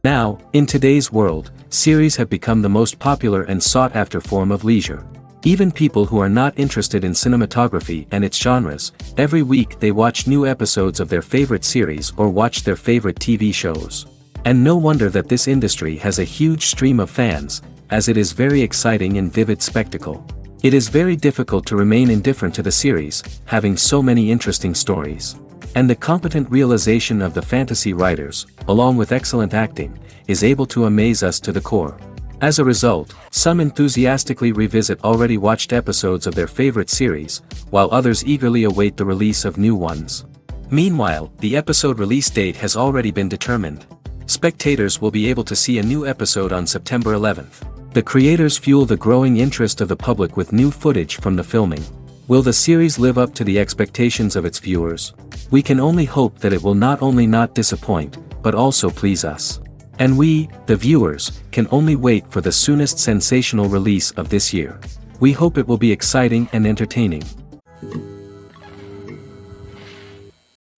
Now, in today's world, series have become the most popular and sought-after form of leisure. Even people who are not interested in cinematography and its genres, every week they watch new episodes of their favorite series or watch their favorite TV shows. And no wonder that this industry has a huge stream of fans, as it is very exciting and vivid spectacle. It is very difficult to remain indifferent to the series, having so many interesting stories. And the competent realization of the fantasy writers, along with excellent acting, is able to amaze us to the core. As a result, some enthusiastically revisit already watched episodes of their favorite series, while others eagerly await the release of new ones. Meanwhile, the episode release date has already been determined. Spectators will be able to see a new episode on September 11th. The creators fuel the growing interest of the public with new footage from the filming. Will the series live up to the expectations of its viewers? We can only hope that it will not only not disappoint, but also please us. And we, the viewers, can only wait for the soonest sensational release of this year. We hope it will be exciting and entertaining.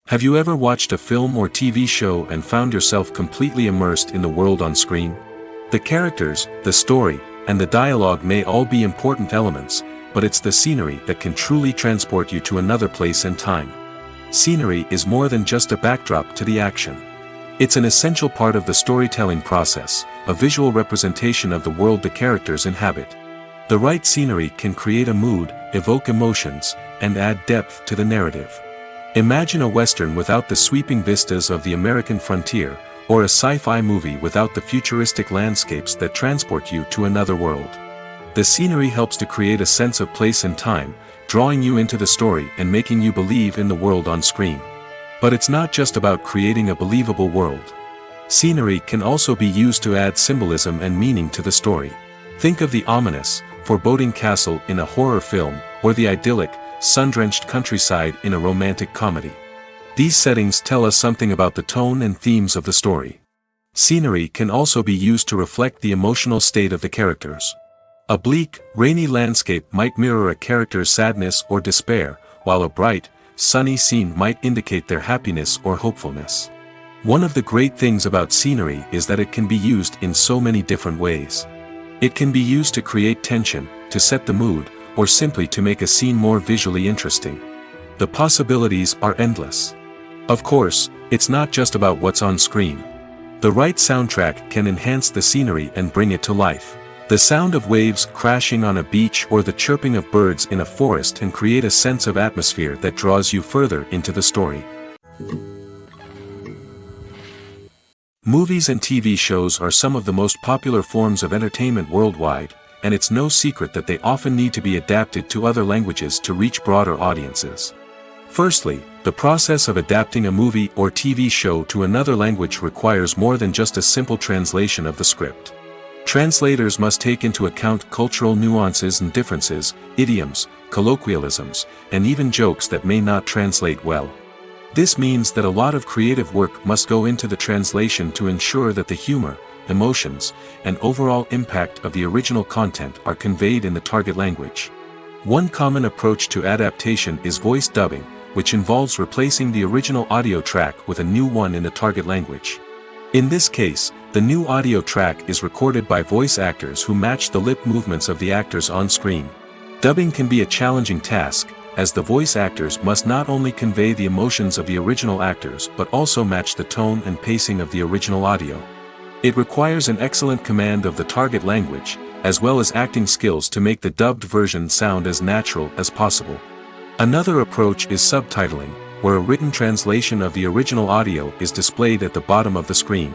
Have you ever watched a film or TV show and found yourself completely immersed in the world on screen? The characters, the story, and the dialogue may all be important elements, but it's the scenery that can truly transport you to another place and time. Scenery is more than just a backdrop to the action. It's an essential part of the storytelling process, a visual representation of the world the characters inhabit. The right scenery can create a mood, evoke emotions, and add depth to the narrative. Imagine a Western without the sweeping vistas of the American frontier, or a sci-fi movie without the futuristic landscapes that transport you to another world. The scenery helps to create a sense of place and time, drawing you into the story and making you believe in the world on screen. But it's not just about creating a believable world. Scenery can also be used to add symbolism and meaning to the story. Think of the ominous, foreboding castle in a horror film, or the idyllic, sun-drenched countryside in a romantic comedy. These settings tell us something about the tone and themes of the story. Scenery can also be used to reflect the emotional state of the characters. A bleak, rainy landscape might mirror a character's sadness or despair, while a bright, sunny scene might indicate their happiness or hopefulness. One of the great things about scenery is that it can be used in so many different ways. It can be used to create tension, to set the mood, or simply to make a scene more visually interesting. The possibilities are endless. Of course, it's not just about what's on screen. The right soundtrack can enhance the scenery and bring it to life. The sound of waves crashing on a beach or the chirping of birds in a forest can create a sense of atmosphere that draws you further into the story. Movies and TV shows are some of the most popular forms of entertainment worldwide, and it's no secret that they often need to be adapted to other languages to reach broader audiences. Firstly, the process of adapting a movie or TV show to another language requires more than just a simple translation of the script. Translators must take into account cultural nuances and differences, idioms, colloquialisms, and even jokes that may not translate well. This means that a lot of creative work must go into the translation to ensure that the humor, emotions, and overall impact of the original content are conveyed in the target language. One common approach to adaptation is voice dubbing, which involves replacing the original audio track with a new one in the target language. In this case, the new audio track is recorded by voice actors who match the lip movements of the actors on screen. Dubbing can be a challenging task, as the voice actors must not only convey the emotions of the original actors but also match the tone and pacing of the original audio. It requires an excellent command of the target language, as well as acting skills to make the dubbed version sound as natural as possible. Another approach is subtitling, where a written translation of the original audio is displayed at the bottom of the screen.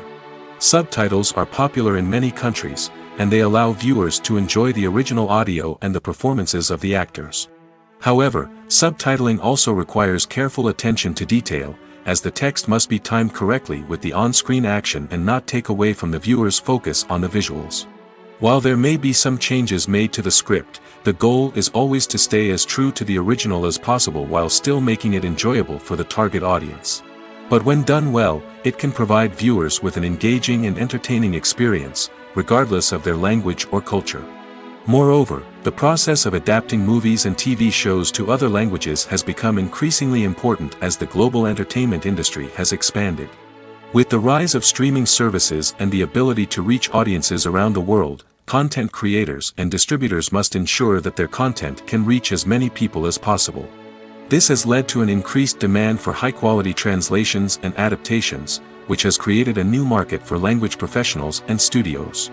Subtitles are popular in many countries, and they allow viewers to enjoy the original audio and the performances of the actors. However, subtitling also requires careful attention to detail, as the text must be timed correctly with the on-screen action and not take away from the viewer's focus on the visuals. While there may be some changes made to the script, the goal is always to stay as true to the original as possible while still making it enjoyable for the target audience. But when done well, it can provide viewers with an engaging and entertaining experience, regardless of their language or culture. Moreover, the process of adapting movies and TV shows to other languages has become increasingly important as the global entertainment industry has expanded. With the rise of streaming services and the ability to reach audiences around the world, content creators and distributors must ensure that their content can reach as many people as possible. This has led to an increased demand for high-quality translations and adaptations, which has created a new market for language professionals and studios.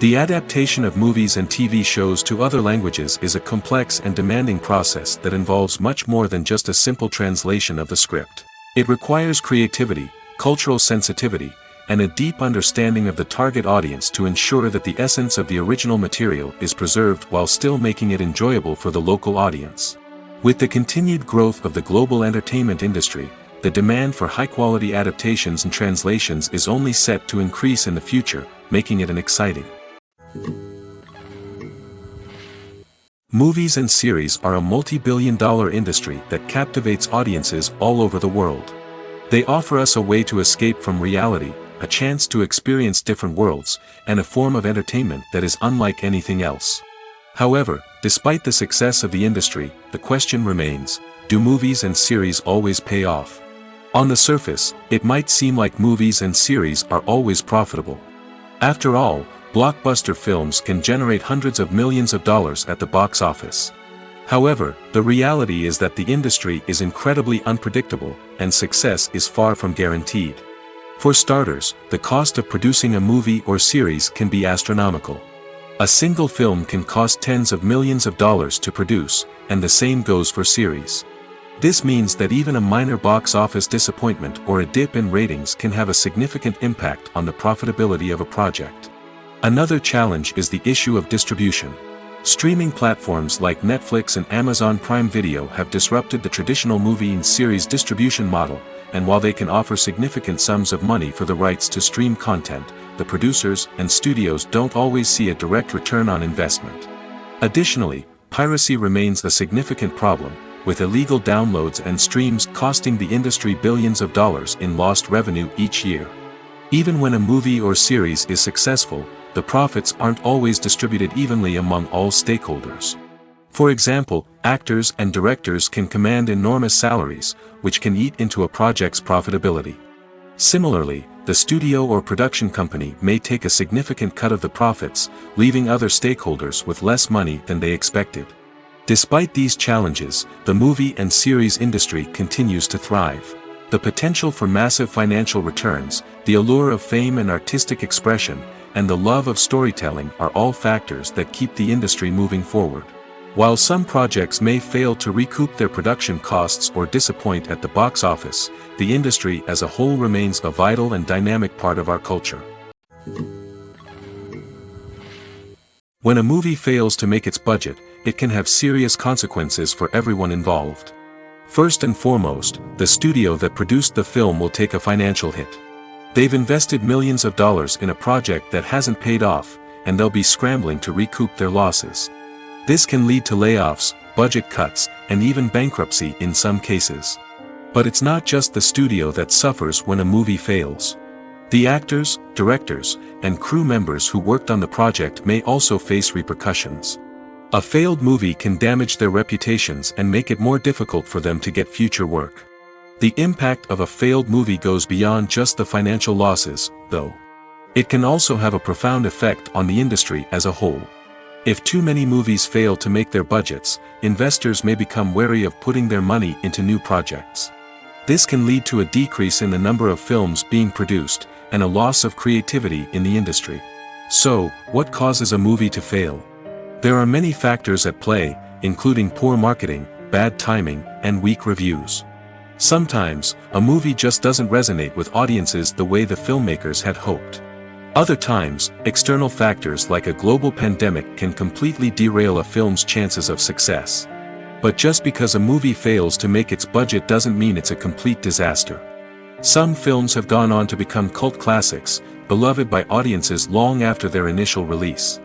The adaptation of movies and TV shows to other languages is a complex and demanding process that involves much more than just a simple translation of the script. It requires creativity, cultural sensitivity, and a deep understanding of the target audience to ensure that the essence of the original material is preserved while still making it enjoyable for the local audience. With the continued growth of the global entertainment industry, the demand for high-quality adaptations and translations is only set to increase in the future, making it an exciting. Movies and series are a multi-billion-dollar industry that captivates audiences all over the world. They offer us a way to escape from reality, a chance to experience different worlds, and a form of entertainment that is unlike anything else. However, despite the success of the industry, the question remains, do movies and series always pay off? On the surface, it might seem like movies and series are always profitable. After all, blockbuster films can generate hundreds of millions of dollars at the box office. However, the reality is that the industry is incredibly unpredictable, and success is far from guaranteed. For starters, the cost of producing a movie or series can be astronomical. A single film can cost tens of millions of dollars to produce, and the same goes for series. This means that even a minor box office disappointment or a dip in ratings can have a significant impact on the profitability of a project. Another challenge is the issue of distribution. Streaming platforms like Netflix and Amazon Prime Video have disrupted the traditional movie and series distribution model, and while they can offer significant sums of money for the rights to stream content, the producers and studios don't always see a direct return on investment. Additionally, piracy remains a significant problem, with illegal downloads and streams costing the industry billions of dollars in lost revenue each year. Even when a movie or series is successful, the profits aren't always distributed evenly among all stakeholders. For example, actors and directors can command enormous salaries, which can eat into a project's profitability. Similarly, the studio or production company may take a significant cut of the profits, leaving other stakeholders with less money than they expected. Despite these challenges, the movie and series industry continues to thrive. The potential for massive financial returns, the allure of fame and artistic expression, and the love of storytelling are all factors that keep the industry moving forward. While some projects may fail to recoup their production costs or disappoint at the box office, the industry as a whole remains a vital and dynamic part of our culture. When a movie fails to make its budget, it can have serious consequences for everyone involved. First and foremost, the studio that produced the film will take a financial hit. They've invested millions of dollars in a project that hasn't paid off, and they'll be scrambling to recoup their losses. This can lead to layoffs, budget cuts, and even bankruptcy in some cases. But it's not just the studio that suffers when a movie fails. The actors, directors, and crew members who worked on the project may also face repercussions. A failed movie can damage their reputations and make it more difficult for them to get future work. The impact of a failed movie goes beyond just the financial losses, though. It can also have a profound effect on the industry as a whole. If too many movies fail to make their budgets, investors may become wary of putting their money into new projects. This can lead to a decrease in the number of films being produced, and a loss of creativity in the industry. So, what causes a movie to fail? There are many factors at play, including poor marketing, bad timing, and weak reviews. Sometimes, a movie just doesn't resonate with audiences the way the filmmakers had hoped. Other times, external factors like a global pandemic can completely derail a film's chances of success. But just because a movie fails to make its budget doesn't mean it's a complete disaster. Some films have gone on to become cult classics, beloved by audiences long after their initial release.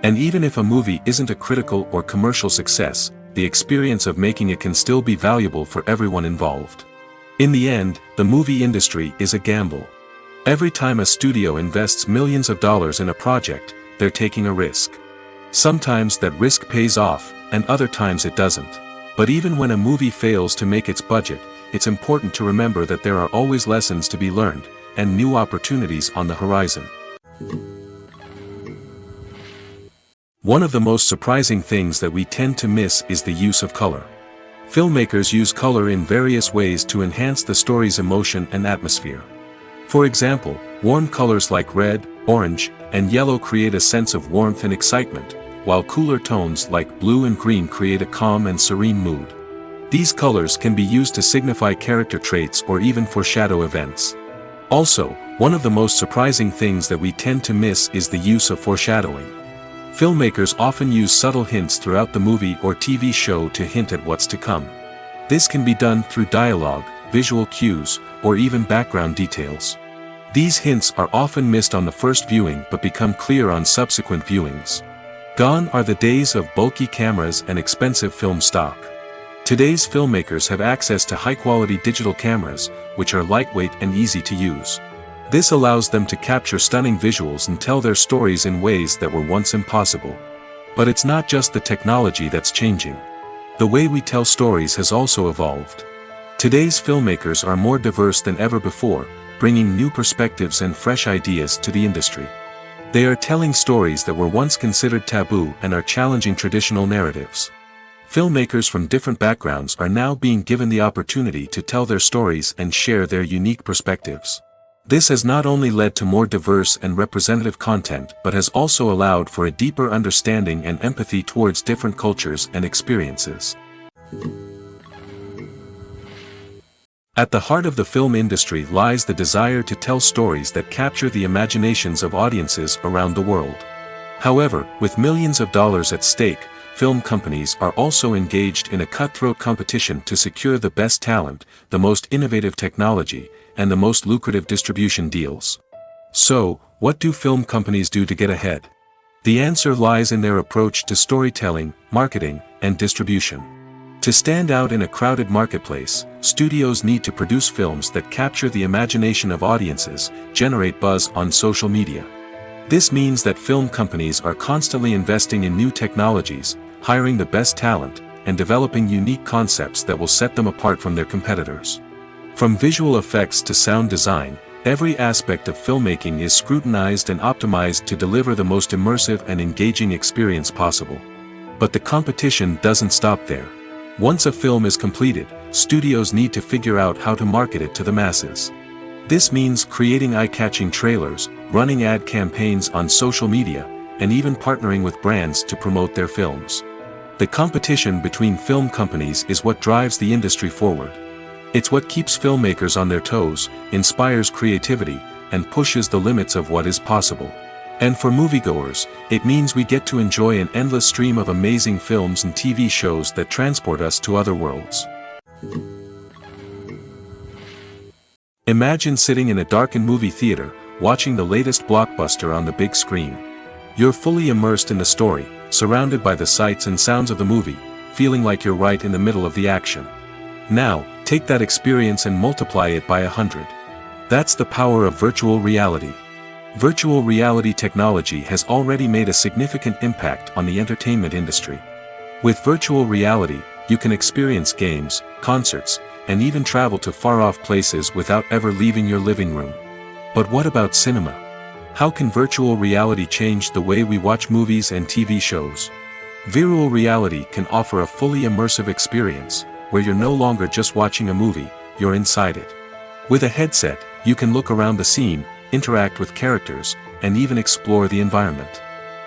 And even if a movie isn't a critical or commercial success, the experience of making it can still be valuable for everyone involved. In the end, the movie industry is a gamble. Every time a studio invests millions of dollars in a project, they're taking a risk. Sometimes that risk pays off, and other times it doesn't. But even when a movie fails to make its budget, it's important to remember that there are always lessons to be learned, and new opportunities on the horizon. One of the most surprising things that we tend to miss is the use of color. Filmmakers use color in various ways to enhance the story's emotion and atmosphere. For example, warm colors like red, orange, and yellow create a sense of warmth and excitement, while cooler tones like blue and green create a calm and serene mood. These colors can be used to signify character traits or even foreshadow events. Also, one of the most surprising things that we tend to miss is the use of foreshadowing. Filmmakers often use subtle hints throughout the movie or TV show to hint at what's to come. This can be done through dialogue, visual cues, or even background details. These hints are often missed on the first viewing but become clear on subsequent viewings. Gone are the days of bulky cameras and expensive film stock. Today's filmmakers have access to high-quality digital cameras, which are lightweight and easy to use. This allows them to capture stunning visuals and tell their stories in ways that were once impossible. But it's not just the technology that's changing. The way we tell stories has also evolved. Today's filmmakers are more diverse than ever before, bringing new perspectives and fresh ideas to the industry. They are telling stories that were once considered taboo and are challenging traditional narratives. Filmmakers from different backgrounds are now being given the opportunity to tell their stories and share their unique perspectives. This has not only led to more diverse and representative content but has also allowed for a deeper understanding and empathy towards different cultures and experiences. At the heart of the film industry lies the desire to tell stories that capture the imaginations of audiences around the world. However, with millions of dollars at stake, film companies are also engaged in a cutthroat competition to secure the best talent, the most innovative technology, and the most lucrative distribution deals. So, what do film companies do to get ahead? The answer lies in their approach to storytelling, marketing, and distribution. To stand out in a crowded marketplace, studios need to produce films that capture the imagination of audiences, generate buzz on social media. This means that film companies are constantly investing in new technologies, hiring the best talent, and developing unique concepts that will set them apart from their competitors. From visual effects to sound design, every aspect of filmmaking is scrutinized and optimized to deliver the most immersive and engaging experience possible. But the competition doesn't stop there. Once a film is completed, studios need to figure out how to market it to the masses. This means creating eye-catching trailers, running ad campaigns on social media, and even partnering with brands to promote their films. The competition between film companies is what drives the industry forward. It's what keeps filmmakers on their toes, inspires creativity, and pushes the limits of what is possible. And for moviegoers, it means we get to enjoy an endless stream of amazing films and TV shows that transport us to other worlds. Imagine sitting in a darkened movie theater, watching the latest blockbuster on the big screen. You're fully immersed in the story, surrounded by the sights and sounds of the movie, feeling like you're right in the middle of the action. Now, take that experience and multiply it by 100. That's the power of virtual reality. Virtual reality technology has already made a significant impact on the entertainment industry. With virtual reality, you can experience games, concerts, and even travel to far-off places without ever leaving your living room. But what about cinema? How can virtual reality change the way we watch movies and TV shows? Virtual reality can offer a fully immersive experience, where you're no longer just watching a movie, you're inside it. With a headset, you can look around the scene, interact with characters, and even explore the environment.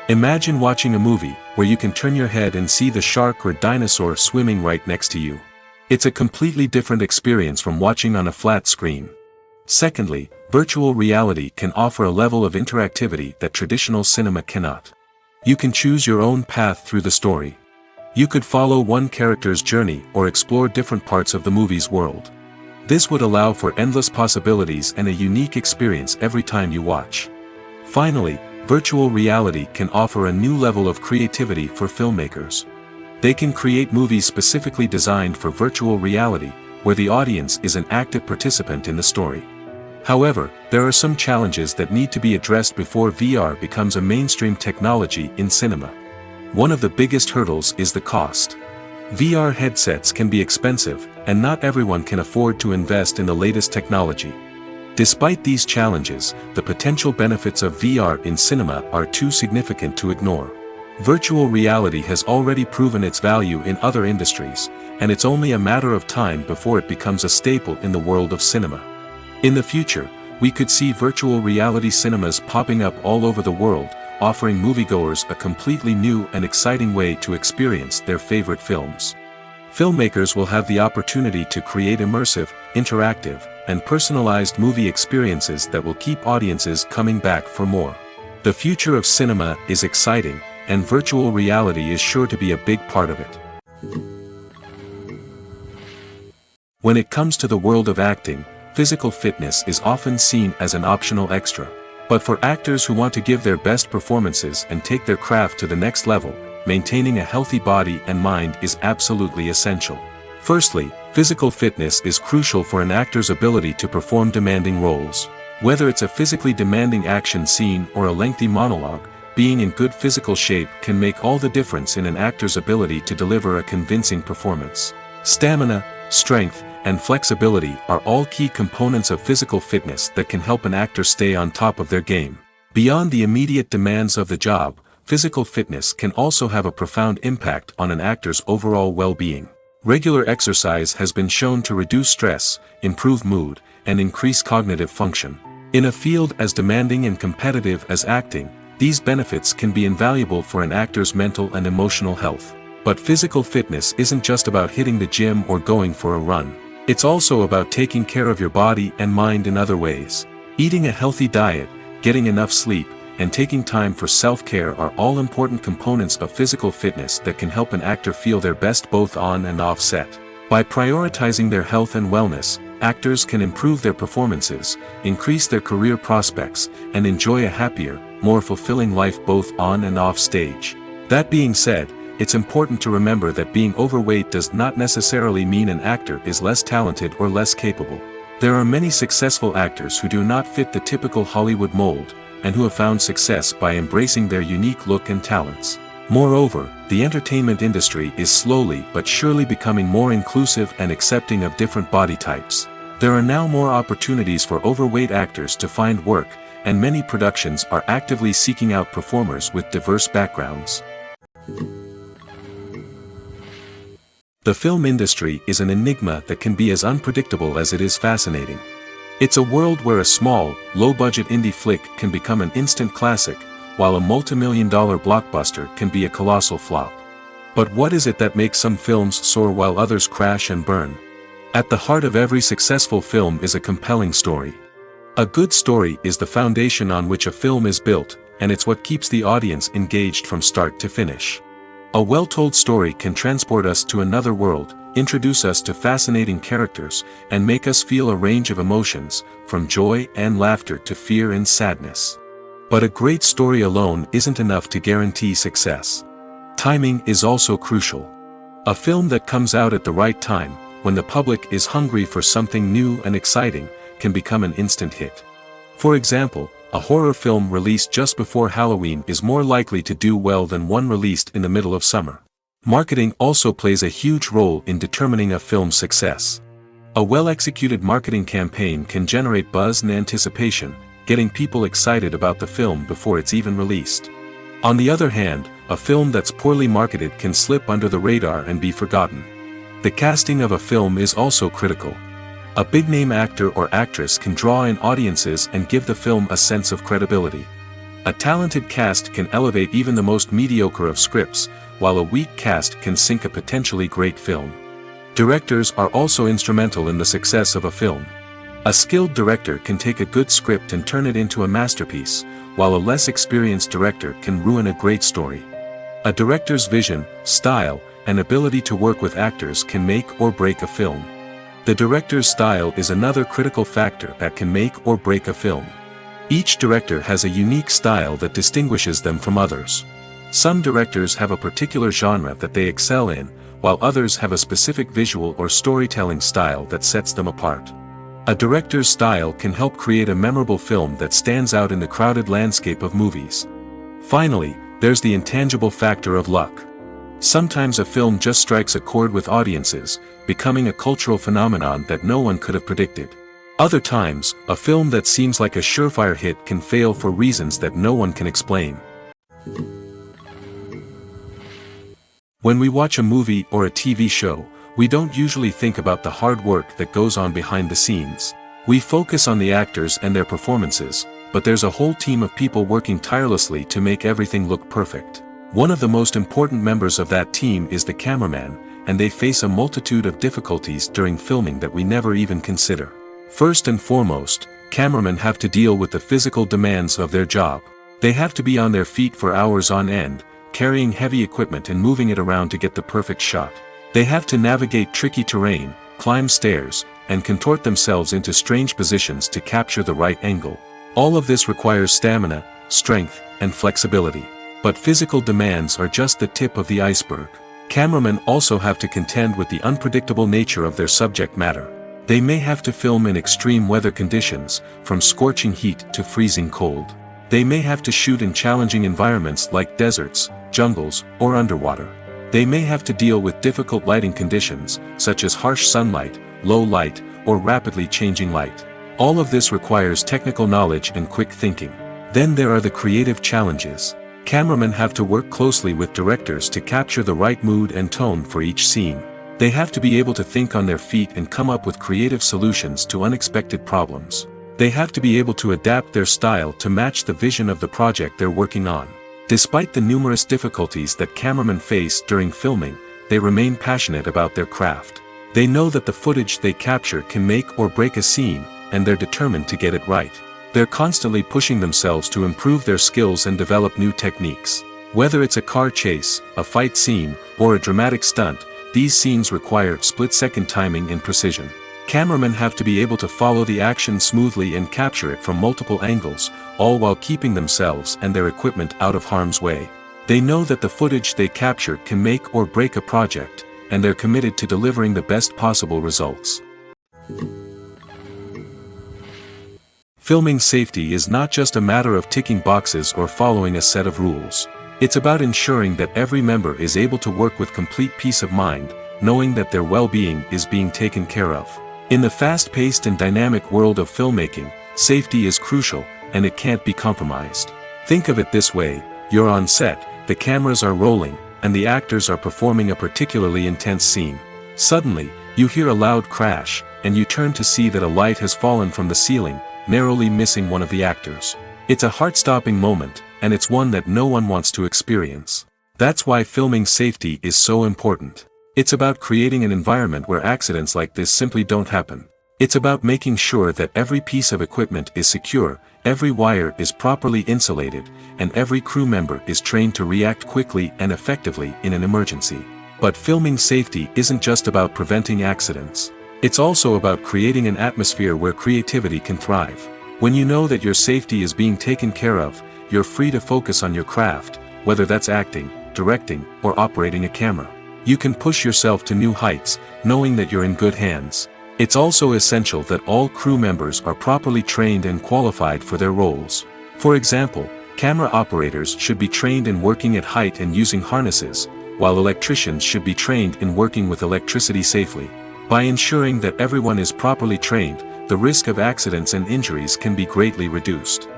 Imagine watching a movie where you can turn your head and see the shark or dinosaur swimming right next to you. It's a completely different experience from watching on a flat screen. Secondly, virtual reality can offer a level of interactivity that traditional cinema cannot. You can choose your own path through the story. You could follow one character's journey or explore different parts of the movie's world. This would allow for endless possibilities and a unique experience every time you watch. Finally, virtual reality can offer a new level of creativity for filmmakers. They can create movies specifically designed for virtual reality, where the audience is an active participant in the story. However, there are some challenges that need to be addressed before VR becomes a mainstream technology in cinema. One of the biggest hurdles is the cost. VR headsets can be expensive, and not everyone can afford to invest in the latest technology. Despite these challenges, the potential benefits of VR in cinema are too significant to ignore. Virtual reality has already proven its value in other industries, and it's only a matter of time before it becomes a staple in the world of cinema. In the future, we could see virtual reality cinemas popping up all over the world, offering moviegoers a completely new and exciting way to experience their favorite films. Filmmakers will have the opportunity to create immersive, interactive, and personalized movie experiences that will keep audiences coming back for more. The future of cinema is exciting, and virtual reality is sure to be a big part of it. When it comes to the world of acting, physical fitness is often seen as an optional extra. But for actors who want to give their best performances and take their craft to the next level, maintaining a healthy body and mind is absolutely essential. Firstly, physical fitness is crucial for an actor's ability to perform demanding roles. Whether it's a physically demanding action scene or a lengthy monologue, being in good physical shape can make all the difference in an actor's ability to deliver a convincing performance. Stamina, strength, and flexibility are all key components of physical fitness that can help an actor stay on top of their game. Beyond the immediate demands of the job, physical fitness can also have a profound impact on an actor's overall well-being. Regular exercise has been shown to reduce stress, improve mood, and increase cognitive function. In a field as demanding and competitive as acting, these benefits can be invaluable for an actor's mental and emotional health. But physical fitness isn't just about hitting the gym or going for a run. It's also about taking care of your body and mind in other ways. Eating a healthy diet, getting enough sleep, and taking time for self-care are all important components of physical fitness that can help an actor feel their best both on and off set. By prioritizing their health and wellness, actors can improve their performances, increase their career prospects, and enjoy a happier, more fulfilling life both on and off stage. That being said, it's important to remember that being overweight does not necessarily mean an actor is less talented or less capable. There are many successful actors who do not fit the typical Hollywood mold, and who have found success by embracing their unique look and talents. Moreover, the entertainment industry is slowly but surely becoming more inclusive and accepting of different body types. There are now more opportunities for overweight actors to find work, and many productions are actively seeking out performers with diverse backgrounds. The film industry is an enigma that can be as unpredictable as it is fascinating. It's a world where a small, low-budget indie flick can become an instant classic, while a multi-million-dollar blockbuster can be a colossal flop. But what is it that makes some films soar while others crash and burn? At the heart of every successful film is a compelling story. A good story is the foundation on which a film is built, and it's what keeps the audience engaged from start to finish. A well-told story can transport us to another world, introduce us to fascinating characters, and make us feel a range of emotions, from joy and laughter to fear and sadness. But a great story alone isn't enough to guarantee success. Timing is also crucial. A film that comes out at the right time, when the public is hungry for something new and exciting, can become an instant hit. For example, a horror film released just before Halloween is more likely to do well than one released in the middle of summer. Marketing also plays a huge role in determining a film's success. A well-executed marketing campaign can generate buzz and anticipation, getting people excited about the film before it's even released. On the other hand, a film that's poorly marketed can slip under the radar and be forgotten. The casting of a film is also critical. A big-name actor or actress can draw in audiences and give the film a sense of credibility. A talented cast can elevate even the most mediocre of scripts, while a weak cast can sink a potentially great film. Directors are also instrumental in the success of a film. A skilled director can take a good script and turn it into a masterpiece, while a less experienced director can ruin a great story. A director's vision, style, and ability to work with actors can make or break a film. The director's style is another critical factor that can make or break a film. Each director has a unique style that distinguishes them from others. Some directors have a particular genre that they excel in, while others have a specific visual or storytelling style that sets them apart. A director's style can help create a memorable film that stands out in the crowded landscape of movies. Finally, there's the intangible factor of luck. Sometimes a film just strikes a chord with audiences, becoming a cultural phenomenon that no one could have predicted. Other times, a film that seems like a surefire hit can fail for reasons that no one can explain. When we watch a movie or a TV show, we don't usually think about the hard work that goes on behind the scenes. We focus on the actors and their performances, but there's a whole team of people working tirelessly to make everything look perfect. One of the most important members of that team is the cameraman, and they face a multitude of difficulties during filming that we never even consider. First and foremost, cameramen have to deal with the physical demands of their job. They have to be on their feet for hours on end, carrying heavy equipment and moving it around to get the perfect shot. They have to navigate tricky terrain, climb stairs, and contort themselves into strange positions to capture the right angle. All of this requires stamina, strength, and flexibility. But physical demands are just the tip of the iceberg. Cameramen also have to contend with the unpredictable nature of their subject matter. They may have to film in extreme weather conditions, from scorching heat to freezing cold. They may have to shoot in challenging environments like deserts, jungles, or underwater. They may have to deal with difficult lighting conditions, such as harsh sunlight, low light, or rapidly changing light. All of this requires technical knowledge and quick thinking. Then there are the creative challenges. Cameramen have to work closely with directors to capture the right mood and tone for each scene. They have to be able to think on their feet and come up with creative solutions to unexpected problems. They have to be able to adapt their style to match the vision of the project they're working on. Despite the numerous difficulties that cameramen face during filming, they remain passionate about their craft. They know that the footage they capture can make or break a scene, and they're determined to get it right. They're constantly pushing themselves to improve their skills and develop new techniques. Whether it's a car chase, a fight scene, or a dramatic stunt, these scenes require split-second timing and precision. Cameramen have to be able to follow the action smoothly and capture it from multiple angles, all while keeping themselves and their equipment out of harm's way. They know that the footage they capture can make or break a project, and they're committed to delivering the best possible results. Filming safety is not just a matter of ticking boxes or following a set of rules. It's about ensuring that every member is able to work with complete peace of mind, knowing that their well-being is being taken care of. In the fast-paced and dynamic world of filmmaking, safety is crucial, and it can't be compromised. Think of it this way: you're on set, the cameras are rolling, and the actors are performing a particularly intense scene. Suddenly, you hear a loud crash, and you turn to see that a light has fallen from the ceiling, narrowly missing one of the actors. It's a heart-stopping moment, and it's one that no one wants to experience. That's why filming safety is so important. It's about creating an environment where accidents like this simply don't happen. It's about making sure that every piece of equipment is secure, every wire is properly insulated, and every crew member is trained to react quickly and effectively in an emergency. But filming safety isn't just about preventing accidents. It's also about creating an atmosphere where creativity can thrive. When you know that your safety is being taken care of, you're free to focus on your craft, whether that's acting, directing, or operating a camera. You can push yourself to new heights, knowing that you're in good hands. It's also essential that all crew members are properly trained and qualified for their roles. For example, camera operators should be trained in working at height and using harnesses, while electricians should be trained in working with electricity safely. By ensuring that everyone is properly trained, the risk of accidents and injuries can be greatly reduced.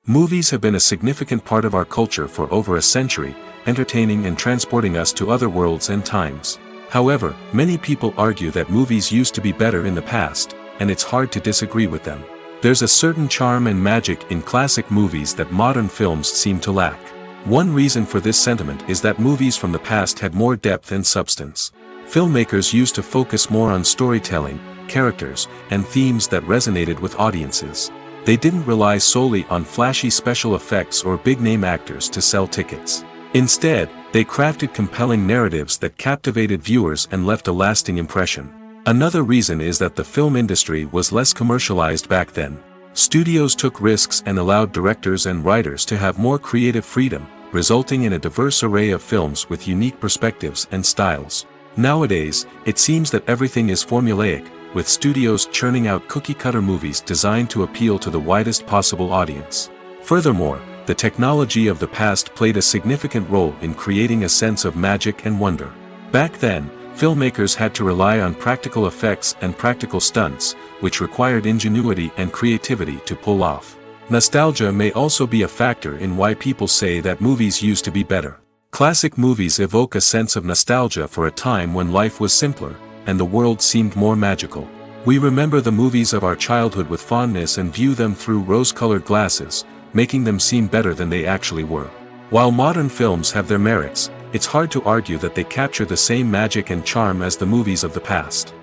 Movies have been a significant part of our culture for over a century, entertaining and transporting us to other worlds and times. However, many people argue that movies used to be better in the past, and it's hard to disagree with them. There's a certain charm and magic in classic movies that modern films seem to lack. One reason for this sentiment is that movies from the past had more depth and substance. Filmmakers used to focus more on storytelling, characters, and themes that resonated with audiences. They didn't rely solely on flashy special effects or big-name actors to sell tickets. Instead, they crafted compelling narratives that captivated viewers and left a lasting impression. Another reason is that the film industry was less commercialized back then. Studios took risks and allowed directors and writers to have more creative freedom, resulting in a diverse array of films with unique perspectives and styles. Nowadays, it seems that everything is formulaic, with studios churning out cookie-cutter movies designed to appeal to the widest possible audience. Furthermore, the technology of the past played a significant role in creating a sense of magic and wonder. Back then, Filmmakers had to rely on practical effects and practical stunts, which required ingenuity and creativity to pull off. Nostalgia may also be a factor in why people say that movies used to be better. Classic movies evoke a sense of nostalgia for a time when life was simpler, and the world seemed more magical. We remember the movies of our childhood with fondness and view them through rose-colored glasses, making them seem better than they actually were. While modern films have their merits, it's hard to argue that they capture the same magic and charm as the movies of the past.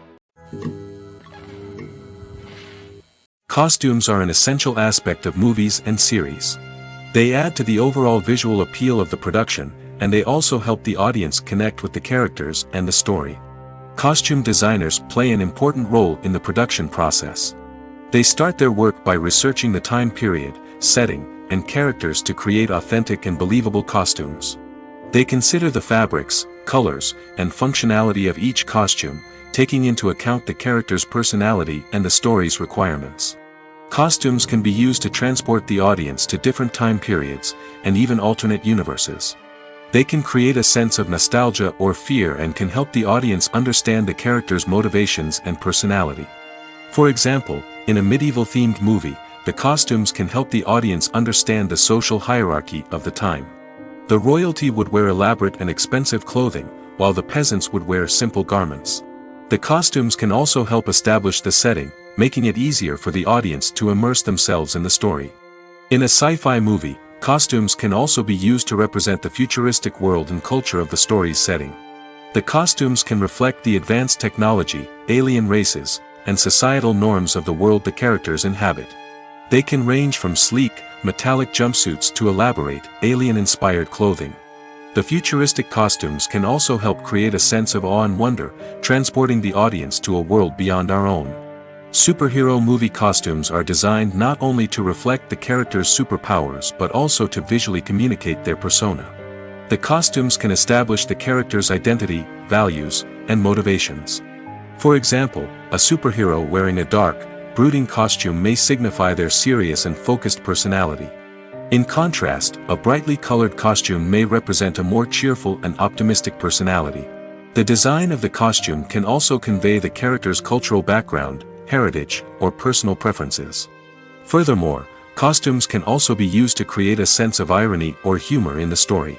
Costumes are an essential aspect of movies and series. They add to the overall visual appeal of the production, and they also help the audience connect with the characters and the story. Costume designers play an important role in the production process. They start their work by researching the time period, setting, and characters to create authentic and believable costumes. They consider the fabrics, colors, and functionality of each costume, taking into account the character's personality and the story's requirements. Costumes can be used to transport the audience to different time periods, and even alternate universes. They can create a sense of nostalgia or fear and can help the audience understand the character's motivations and personality. For example, in a medieval-themed movie, the costumes can help the audience understand the social hierarchy of the time. The royalty would wear elaborate and expensive clothing, while the peasants would wear simple garments. The costumes can also help establish the setting, making it easier for the audience to immerse themselves in the story. In a sci-fi movie, costumes can also be used to represent the futuristic world and culture of the story's setting. The costumes can reflect the advanced technology, alien races, and societal norms of the world the characters inhabit. They can range from sleek, metallic jumpsuits to elaborate, alien-inspired clothing. The futuristic costumes can also help create a sense of awe and wonder, transporting the audience to a world beyond our own. Superhero movie costumes are designed not only to reflect the character's superpowers but also to visually communicate their persona. The costumes can establish the character's identity, values, and motivations. For example, a superhero wearing a dark, brooding costume may signify their serious and focused personality. In contrast, a brightly colored costume may represent a more cheerful and optimistic personality. The design of the costume can also convey the character's cultural background, heritage, or personal preferences. Furthermore, costumes can also be used to create a sense of irony or humor in the story.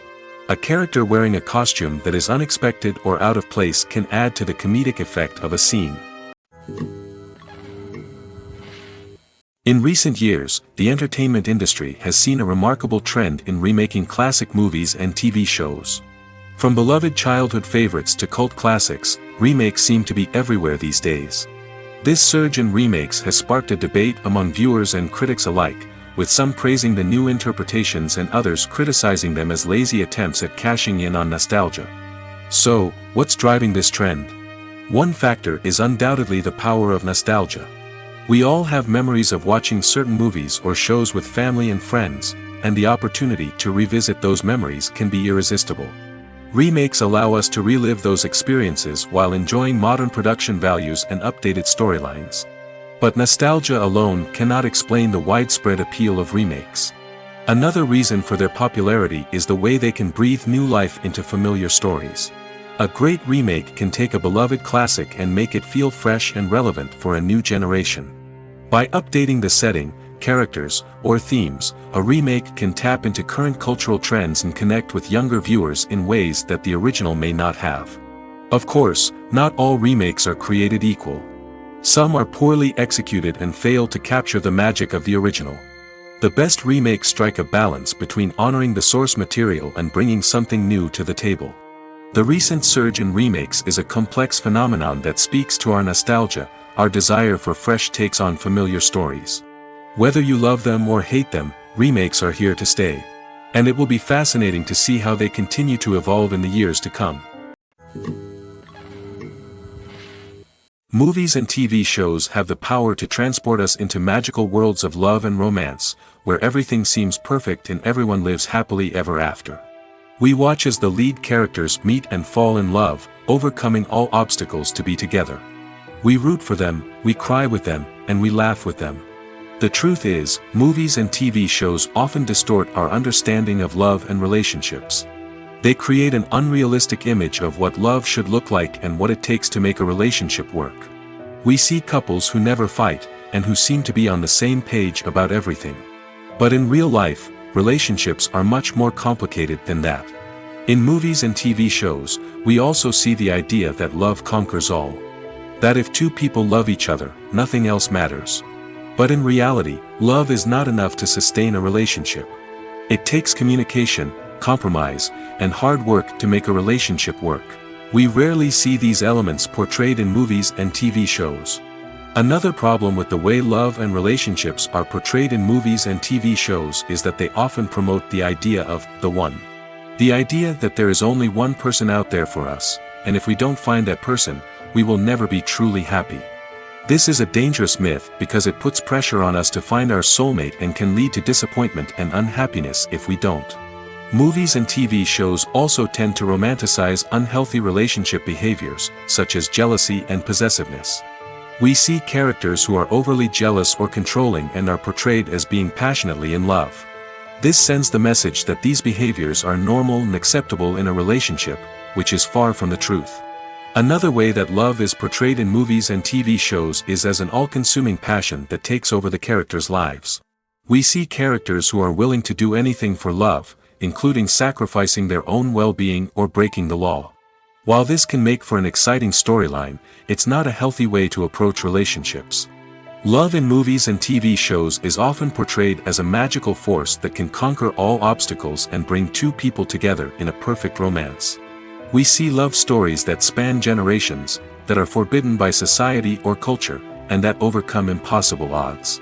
A character wearing a costume that is unexpected or out of place can add to the comedic effect of a scene. In recent years, the entertainment industry has seen a remarkable trend in remaking classic movies and TV shows. From beloved childhood favorites to cult classics, remakes seem to be everywhere these days. This surge in remakes has sparked a debate among viewers and critics alike, with some praising the new interpretations and others criticizing them as lazy attempts at cashing in on nostalgia. So, what's driving this trend? One factor is undoubtedly the power of nostalgia. We all have memories of watching certain movies or shows with family and friends, and the opportunity to revisit those memories can be irresistible. Remakes allow us to relive those experiences while enjoying modern production values and updated storylines. But nostalgia alone cannot explain the widespread appeal of remakes. Another reason for their popularity is the way they can breathe new life into familiar stories. A great remake can take a beloved classic and make it feel fresh and relevant for a new generation. By updating the setting, characters, or themes, a remake can tap into current cultural trends and connect with younger viewers in ways that the original may not have. Of course, not all remakes are created equal. Some are poorly executed and fail to capture the magic of the original. The best remakes strike a balance between honoring the source material and bringing something new to the table. The recent surge in remakes is a complex phenomenon that speaks to our nostalgia, our desire for fresh takes on familiar stories. Whether you love them or hate them, remakes are here to stay. And it will be fascinating to see how they continue to evolve in the years to come. Movies and TV shows have the power to transport us into magical worlds of love and romance, where everything seems perfect and everyone lives happily ever after. We watch as the lead characters meet and fall in love, overcoming all obstacles to be together. We root for them, we cry with them, and we laugh with them. The truth is, movies and TV shows often distort our understanding of love and relationships. They create an unrealistic image of what love should look like and what it takes to make a relationship work. We see couples who never fight, and who seem to be on the same page about everything. But in real life, relationships are much more complicated than that. In movies and TV shows, we also see the idea that love conquers all. That if two people love each other, nothing else matters. But in reality, love is not enough to sustain a relationship. It takes communication, compromise, and hard work to make a relationship work. We rarely see these elements portrayed in movies and TV shows. Another problem with the way love and relationships are portrayed in movies and TV shows is that they often promote the idea of the one. The idea that there is only one person out there for us, and if we don't find that person, we will never be truly happy. This is a dangerous myth because it puts pressure on us to find our soulmate and can lead to disappointment and unhappiness if we don't. Movies and TV shows also tend to romanticize unhealthy relationship behaviors, such as jealousy and possessiveness. We see characters who are overly jealous or controlling and are portrayed as being passionately in love. This sends the message that these behaviors are normal and acceptable in a relationship, which is far from the truth. Another way that love is portrayed in movies and TV shows is as an all-consuming passion that takes over the characters' lives. We see characters who are willing to do anything for love, including sacrificing their own well-being or breaking the law. While this can make for an exciting storyline, it's not a healthy way to approach relationships. Love in movies and TV shows is often portrayed as a magical force that can conquer all obstacles and bring two people together in a perfect romance. We see love stories that span generations, that are forbidden by society or culture, and that overcome impossible odds.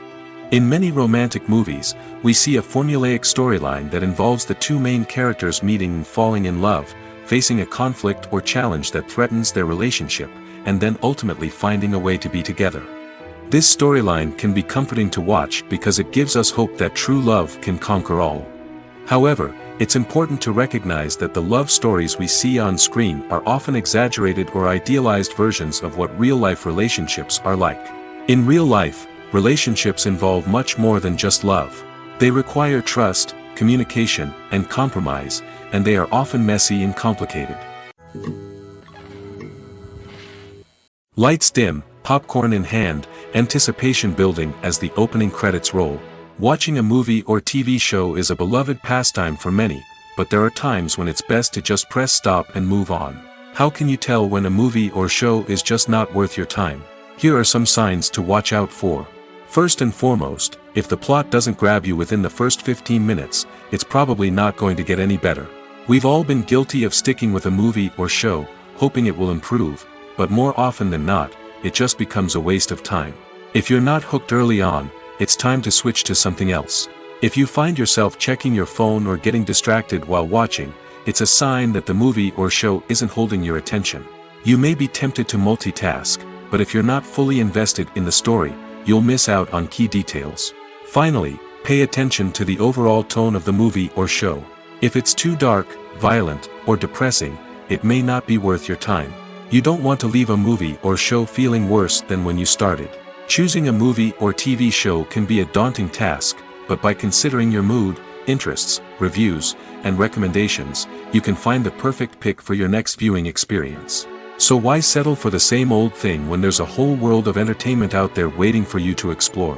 In many romantic movies, we see a formulaic storyline that involves the two main characters meeting and falling in love, facing a conflict or challenge that threatens their relationship, and then ultimately finding a way to be together. This storyline can be comforting to watch because it gives us hope that true love can conquer all. However, it's important to recognize that the love stories we see on screen are often exaggerated or idealized versions of what real-life relationships are like. In real life, relationships involve much more than just love. They require trust, communication, and compromise, and they are often messy and complicated. Lights dim, popcorn in hand, anticipation building as the opening credits roll. Watching a movie or TV show is a beloved pastime for many, but there are times when it's best to just press stop and move on. How can you tell when a movie or show is just not worth your time? Here are some signs to watch out for. First and foremost, if the plot doesn't grab you within the first 15 minutes, it's probably not going to get any better. We've all been guilty of sticking with a movie or show, hoping it will improve, but more often than not, it just becomes a waste of time. If you're not hooked early on, it's time to switch to something else. If you find yourself checking your phone or getting distracted while watching, it's a sign that the movie or show isn't holding your attention. You may be tempted to multitask, but if you're not fully invested in the story, you'll miss out on key details. Finally, pay attention to the overall tone of the movie or show. If it's too dark, violent, or depressing, it may not be worth your time. You don't want to leave a movie or show feeling worse than when you started. Choosing a movie or TV show can be a daunting task, but by considering your mood, interests, reviews, and recommendations, you can find the perfect pick for your next viewing experience. So why settle for the same old thing when there's a whole world of entertainment out there waiting for you to explore?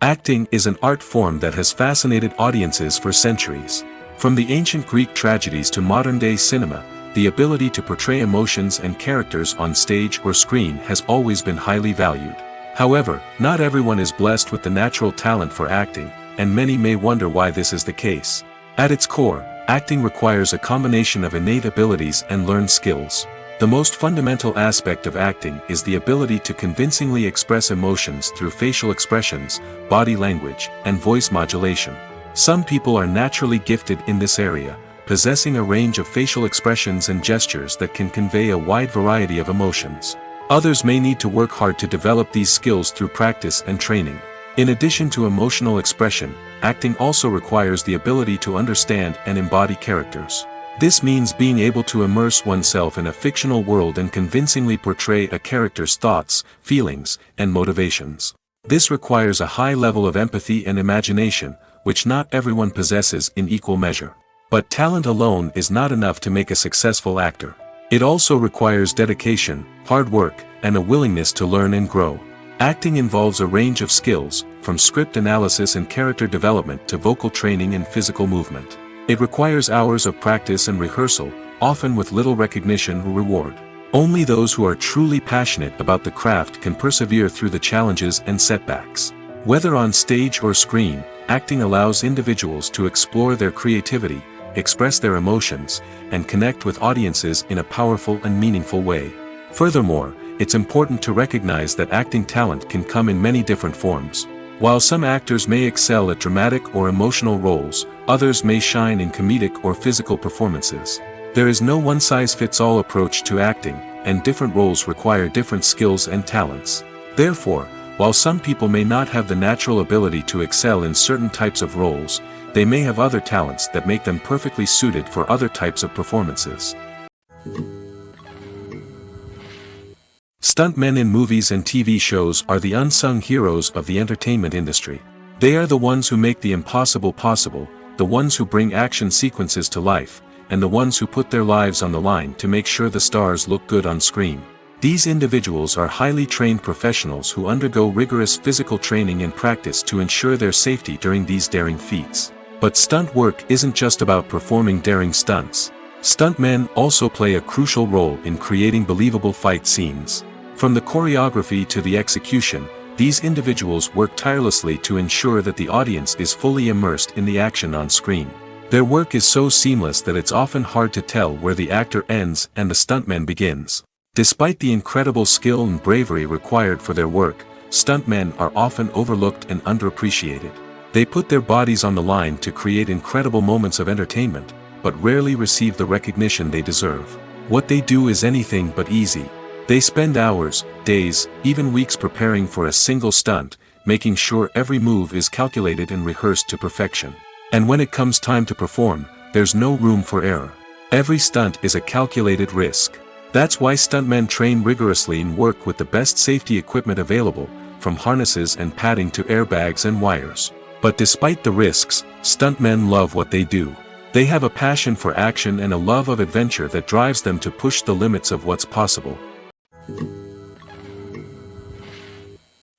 Acting is an art form that has fascinated audiences for centuries. From the ancient Greek tragedies to modern-day cinema, the ability to portray emotions and characters on stage or screen has always been highly valued. However, not everyone is blessed with the natural talent for acting, and many may wonder why this is the case. At its core, acting requires a combination of innate abilities and learned skills. The most fundamental aspect of acting is the ability to convincingly express emotions through facial expressions, body language, and voice modulation. Some people are naturally gifted in this area, possessing a range of facial expressions and gestures that can convey a wide variety of emotions. Others may need to work hard to develop these skills through practice and training. In addition to emotional expression, acting also requires the ability to understand and embody characters. This means being able to immerse oneself in a fictional world and convincingly portray a character's thoughts, feelings, and motivations. This requires a high level of empathy and imagination, which not everyone possesses in equal measure. But talent alone is not enough to make a successful actor. It also requires dedication, hard work, and a willingness to learn and grow. Acting involves a range of skills, from script analysis and character development to vocal training and physical movement. It requires hours of practice and rehearsal, often with little recognition or reward. Only those who are truly passionate about the craft can persevere through the challenges and setbacks. Whether on stage or screen, acting allows individuals to explore their creativity, express their emotions, and connect with audiences in a powerful and meaningful way. Furthermore, it's important to recognize that acting talent can come in many different forms. While some actors may excel at dramatic or emotional roles, others may shine in comedic or physical performances. There is no one-size-fits-all approach to acting, and different roles require different skills and talents. Therefore, while some people may not have the natural ability to excel in certain types of roles, they may have other talents that make them perfectly suited for other types of performances. Stuntmen in movies and TV shows are the unsung heroes of the entertainment industry. They are the ones who make the impossible possible, the ones who bring action sequences to life, and the ones who put their lives on the line to make sure the stars look good on screen. These individuals are highly trained professionals who undergo rigorous physical training and practice to ensure their safety during these daring feats. But stunt work isn't just about performing daring stunts. Stuntmen also play a crucial role in creating believable fight scenes. From the choreography to the execution, these individuals work tirelessly to ensure that the audience is fully immersed in the action on screen. Their work is so seamless that it's often hard to tell where the actor ends and the stuntman begins. Despite the incredible skill and bravery required for their work, stuntmen are often overlooked and underappreciated. They put their bodies on the line to create incredible moments of entertainment, but rarely receive the recognition they deserve. What they do is anything but easy. They spend hours, days, even weeks preparing for a single stunt, making sure every move is calculated and rehearsed to perfection. And when it comes time to perform, there's no room for error. Every stunt is a calculated risk. That's why stuntmen train rigorously and work with the best safety equipment available, from harnesses and padding to airbags and wires. But despite the risks, stuntmen love what they do. They have a passion for action and a love of adventure that drives them to push the limits of what's possible.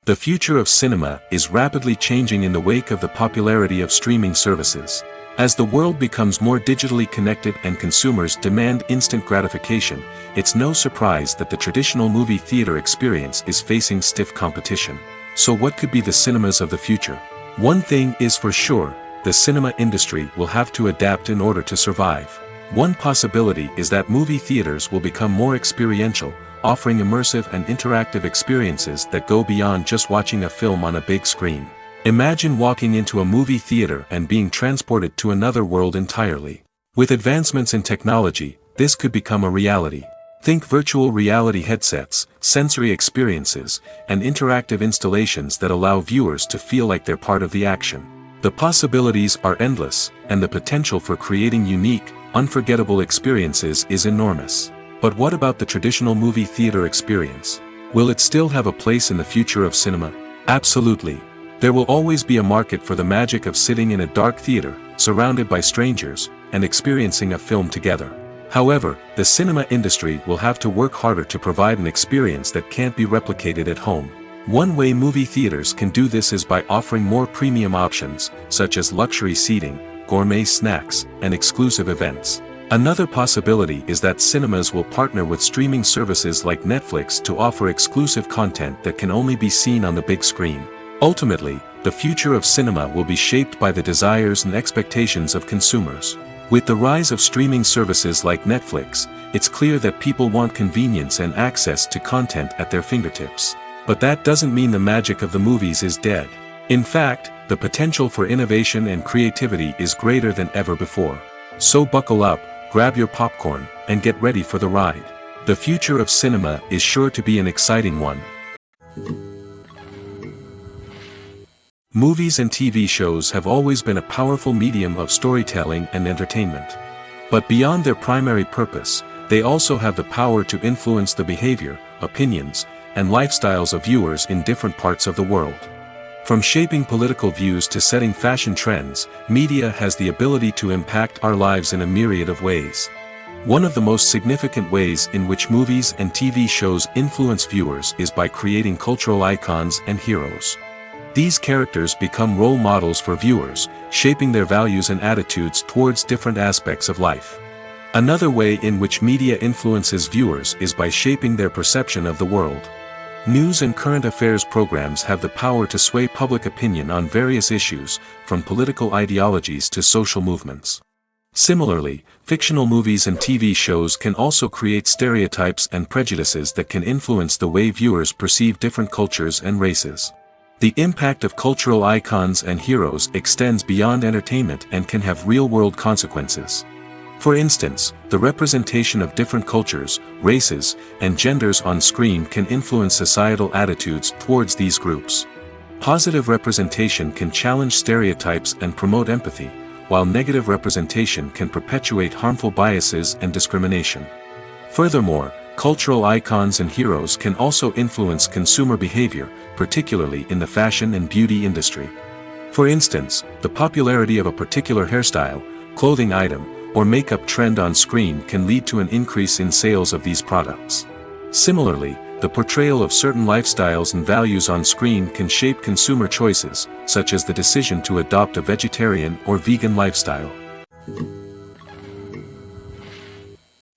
The future of cinema is rapidly changing in the wake of the popularity of streaming services. As the world becomes more digitally connected and consumers demand instant gratification, it's no surprise that the traditional movie theater experience is facing stiff competition. So what could be the cinemas of the future? One thing is for sure, the cinema industry will have to adapt in order to survive. One possibility is that movie theaters will become more experiential, offering immersive and interactive experiences that go beyond just watching a film on a big screen. Imagine walking into a movie theater and being transported to another world entirely. With advancements in technology, this could become a reality. Think virtual reality headsets, sensory experiences, and interactive installations that allow viewers to feel like they're part of the action. The possibilities are endless, and the potential for creating unique, unforgettable experiences is enormous. But what about the traditional movie theater experience? Will it still have a place in the future of cinema? Absolutely. There will always be a market for the magic of sitting in a dark theater, surrounded by strangers, and experiencing a film together. However, the cinema industry will have to work harder to provide an experience that can't be replicated at home. One way movie theaters can do this is by offering more premium options, such as luxury seating, gourmet snacks, and exclusive events. Another possibility is that cinemas will partner with streaming services like Netflix to offer exclusive content that can only be seen on the big screen. Ultimately, the future of cinema will be shaped by the desires and expectations of consumers. With the rise of streaming services like Netflix, it's clear that people want convenience and access to content at their fingertips. But that doesn't mean the magic of the movies is dead. In fact, the potential for innovation and creativity is greater than ever before. So buckle up, grab your popcorn, and get ready for the ride. The future of cinema is sure to be an exciting one. Movies and TV shows have always been a powerful medium of storytelling and entertainment. But beyond their primary purpose, they also have the power to influence the behavior, opinions, and lifestyles of viewers in different parts of the world. From shaping political views to setting fashion trends, media has the ability to impact our lives in a myriad of ways. One of the most significant ways in which movies and TV shows influence viewers is by creating cultural icons and heroes. These characters become role models for viewers, shaping their values and attitudes towards different aspects of life. Another way in which media influences viewers is by shaping their perception of the world. News and current affairs programs have the power to sway public opinion on various issues, from political ideologies to social movements. Similarly, fictional movies and TV shows can also create stereotypes and prejudices that can influence the way viewers perceive different cultures and races. The impact of cultural icons and heroes extends beyond entertainment and can have real-world consequences. For instance, the representation of different cultures, races, and genders on screen can influence societal attitudes towards these groups. Positive representation can challenge stereotypes and promote empathy, while negative representation can perpetuate harmful biases and discrimination. Furthermore, cultural icons and heroes can also influence consumer behavior, particularly in the fashion and beauty industry. For instance, the popularity of a particular hairstyle, clothing item, or makeup trend on screen can lead to an increase in sales of these products. Similarly, the portrayal of certain lifestyles and values on screen can shape consumer choices, such as the decision to adopt a vegetarian or vegan lifestyle.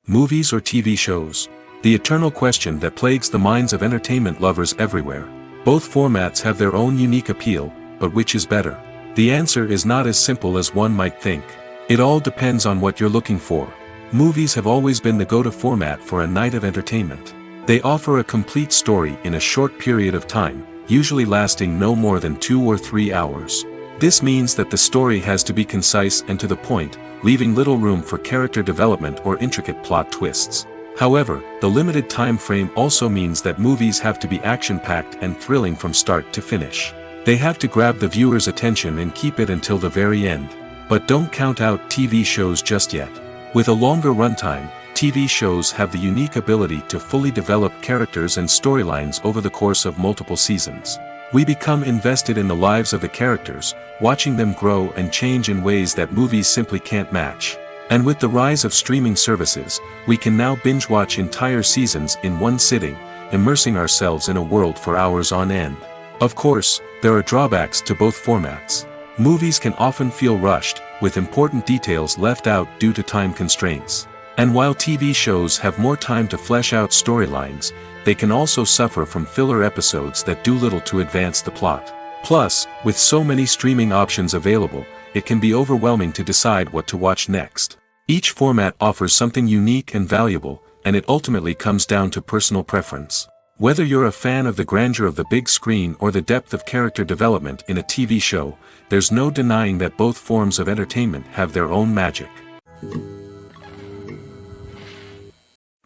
Movies or TV shows? The eternal question that plagues the minds of entertainment lovers everywhere. Both formats have their own unique appeal, but which is better? The answer is not as simple as one might think. It all depends on what you're looking for. Movies have always been the go-to format for a night of entertainment. They offer a complete story in a short period of time, usually lasting no more than 2 or 3 hours. This means that the story has to be concise and to the point, leaving little room for character development or intricate plot twists. However, the limited time frame also means that movies have to be action-packed and thrilling from start to finish. They have to grab the viewer's attention and keep it until the very end. But don't count out TV shows just yet. With a longer runtime, TV shows have the unique ability to fully develop characters and storylines over the course of multiple seasons. We become invested in the lives of the characters, watching them grow and change in ways that movies simply can't match. And with the rise of streaming services, we can now binge-watch entire seasons in one sitting, immersing ourselves in a world for hours on end. Of course, there are drawbacks to both formats. Movies can often feel rushed, with important details left out due to time constraints. And while TV shows have more time to flesh out storylines, they can also suffer from filler episodes that do little to advance the plot. Plus, with so many streaming options available, it can be overwhelming to decide what to watch next. Each format offers something unique and valuable, and it ultimately comes down to personal preference. Whether you're a fan of the grandeur of the big screen or the depth of character development in a TV show, there's no denying that both forms of entertainment have their own magic.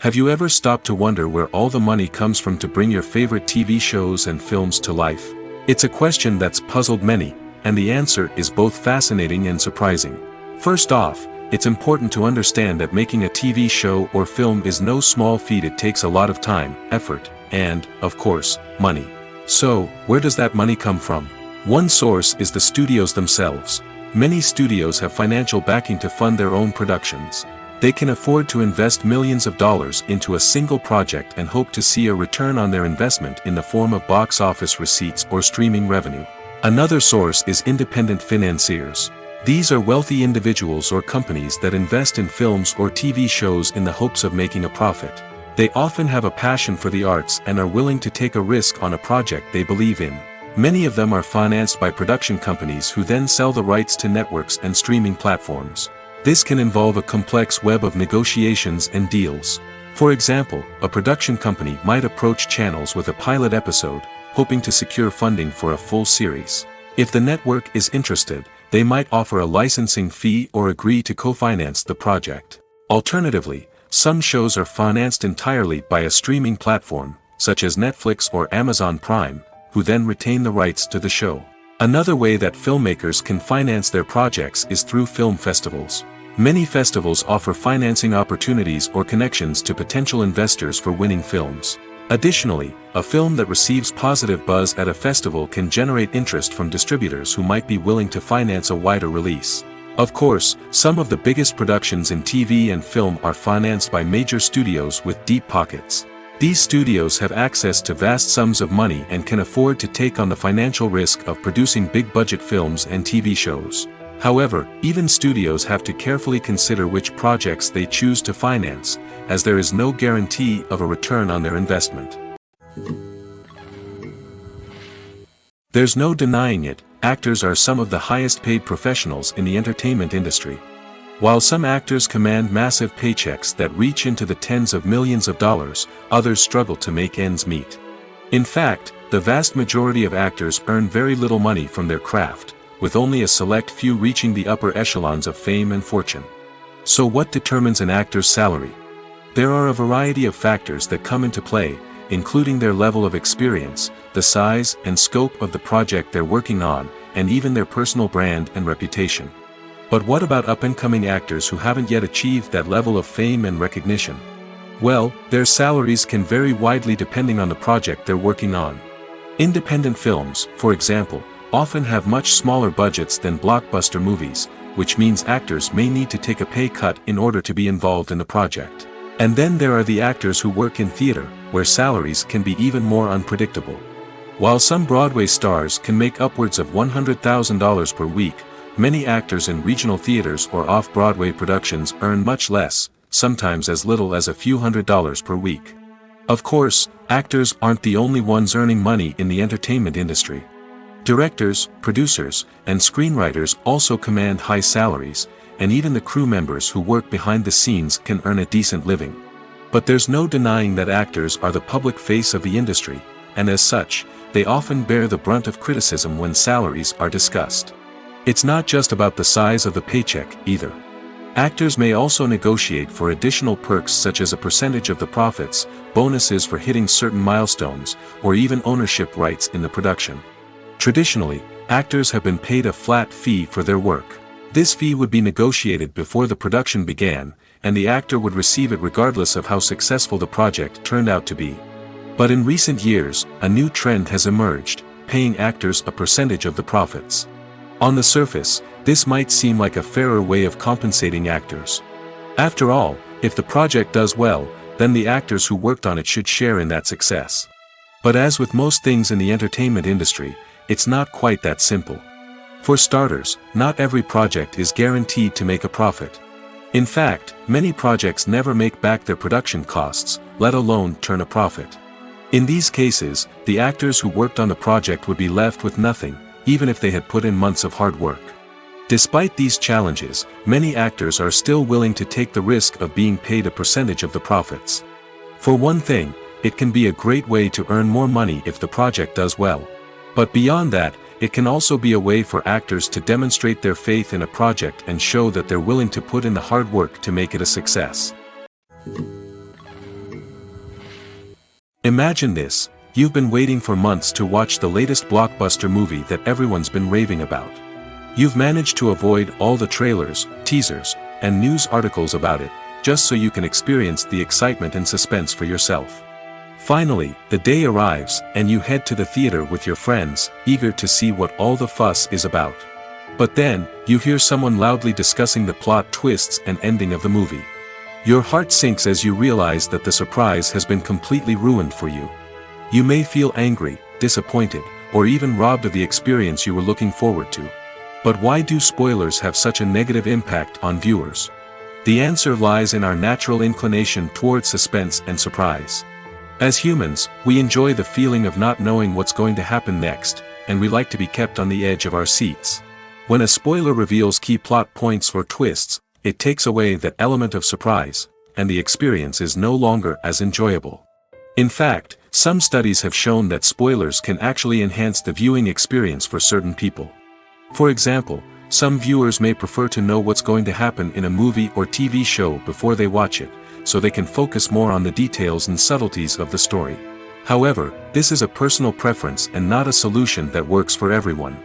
Have you ever stopped to wonder where all the money comes from to bring your favorite TV shows and films to life? It's a question that's puzzled many, and the answer is both fascinating and surprising. First off, it's important to understand that making a TV show or film is no small feat. It takes a lot of time, effort, and, of course, money. So, where does that money come from? One source is the studios themselves. Many studios have financial backing to fund their own productions. They can afford to invest millions of dollars into a single project and hope to see a return on their investment in the form of box office receipts or streaming revenue. Another source is independent financiers. These are wealthy individuals or companies that invest in films or TV shows in the hopes of making a profit. They often have a passion for the arts and are willing to take a risk on a project they believe in. Many of them are financed by production companies who then sell the rights to networks and streaming platforms. This can involve a complex web of negotiations and deals. For example, a production company might approach channels with a pilot episode, hoping to secure funding for a full series. If the network is interested, they might offer a licensing fee or agree to co-finance the project. Alternatively, some shows are financed entirely by a streaming platform, such as Netflix or Amazon Prime, who then retain the rights to the show. Another way that filmmakers can finance their projects is through film festivals. Many festivals offer financing opportunities or connections to potential investors for winning films. Additionally, a film that receives positive buzz at a festival can generate interest from distributors who might be willing to finance a wider release. Of course, some of the biggest productions in TV and film are financed by major studios with deep pockets. These studios have access to vast sums of money and can afford to take on the financial risk of producing big-budget films and TV shows. However, even studios have to carefully consider which projects they choose to finance, as there is no guarantee of a return on their investment. There's no denying it, actors are some of the highest-paid professionals in the entertainment industry. While some actors command massive paychecks that reach into the tens of millions of dollars, others struggle to make ends meet. In fact, the vast majority of actors earn very little money from their craft, with only a select few reaching the upper echelons of fame and fortune. So what determines an actor's salary? There are a variety of factors that come into play, including their level of experience, the size and scope of the project they're working on, and even their personal brand and reputation. But what about up-and-coming actors who haven't yet achieved that level of fame and recognition? Well, their salaries can vary widely depending on the project they're working on. Independent films, for example, often have much smaller budgets than blockbuster movies, which means actors may need to take a pay cut in order to be involved in the project. And then there are the actors who work in theater, where salaries can be even more unpredictable. While some Broadway stars can make upwards of $100,000 per week, many actors in regional theaters or off-Broadway productions earn much less, sometimes as little as a few $100s per week. Of course, actors aren't the only ones earning money in the entertainment industry. Directors, producers, and screenwriters also command high salaries, and even the crew members who work behind the scenes can earn a decent living. But there's no denying that actors are the public face of the industry, and as such, they often bear the brunt of criticism when salaries are discussed. It's not just about the size of the paycheck, either. Actors may also negotiate for additional perks such as a percentage of the profits, bonuses for hitting certain milestones, or even ownership rights in the production. Traditionally, actors have been paid a flat fee for their work. This fee would be negotiated before the production began, and the actor would receive it regardless of how successful the project turned out to be. But in recent years, a new trend has emerged, paying actors a percentage of the profits. On the surface, this might seem like a fairer way of compensating actors. After all, if the project does well, then the actors who worked on it should share in that success. But as with most things in the entertainment industry, it's not quite that simple. For starters, not every project is guaranteed to make a profit. In fact, many projects never make back their production costs, let alone turn a profit. In these cases, the actors who worked on the project would be left with nothing, even if they had put in months of hard work. Despite these challenges, many actors are still willing to take the risk of being paid a percentage of the profits. For one thing, it can be a great way to earn more money if the project does well. But beyond that, it can also be a way for actors to demonstrate their faith in a project and show that they're willing to put in the hard work to make it a success. Imagine this: you've been waiting for months to watch the latest blockbuster movie that everyone's been raving about. You've managed to avoid all the trailers, teasers, and news articles about it, just so you can experience the excitement and suspense for yourself. Finally, the day arrives, and you head to the theater with your friends, eager to see what all the fuss is about. But then, you hear someone loudly discussing the plot twists and ending of the movie. Your heart sinks as you realize that the surprise has been completely ruined for you. You may feel angry, disappointed, or even robbed of the experience you were looking forward to. But why do spoilers have such a negative impact on viewers? The answer lies in our natural inclination toward suspense and surprise. As humans, we enjoy the feeling of not knowing what's going to happen next, and we like to be kept on the edge of our seats. When a spoiler reveals key plot points or twists, it takes away that element of surprise, and the experience is no longer as enjoyable. In fact, some studies have shown that spoilers can actually enhance the viewing experience for certain people. For example, some viewers may prefer to know what's going to happen in a movie or TV show before they watch it, so they can focus more on the details and subtleties of the story. However, this is a personal preference and not a solution that works for everyone.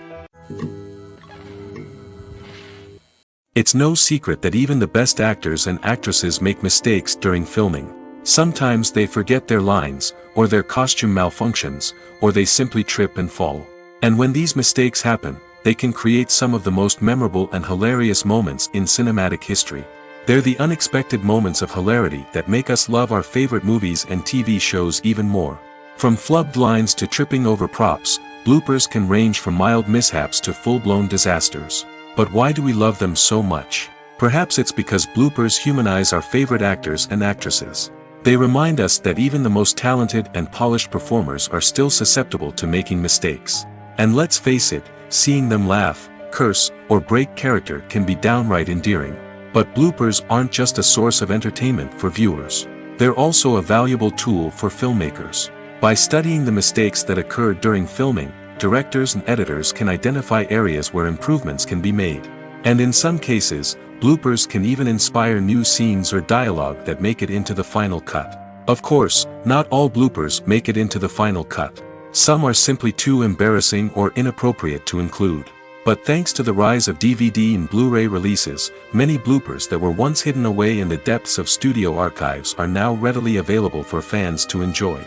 It's no secret that even the best actors and actresses make mistakes during filming. Sometimes they forget their lines, or their costume malfunctions, or they simply trip and fall. And when these mistakes happen, they can create some of the most memorable and hilarious moments in cinematic history. They're the unexpected moments of hilarity that make us love our favorite movies and TV shows even more. From flubbed lines to tripping over props, bloopers can range from mild mishaps to full-blown disasters. But why do we love them so much? Perhaps it's because bloopers humanize our favorite actors and actresses. They remind us that even the most talented and polished performers are still susceptible to making mistakes. And let's face it, seeing them laugh, curse, or break character can be downright endearing. But bloopers aren't just a source of entertainment for viewers. They're also a valuable tool for filmmakers. By studying the mistakes that occurred during filming, directors and editors can identify areas where improvements can be made. And in some cases, bloopers can even inspire new scenes or dialogue that make it into the final cut. Of course, not all bloopers make it into the final cut. Some are simply too embarrassing or inappropriate to include. But thanks to the rise of DVD and Blu-ray releases, many bloopers that were once hidden away in the depths of studio archives are now readily available for fans to enjoy.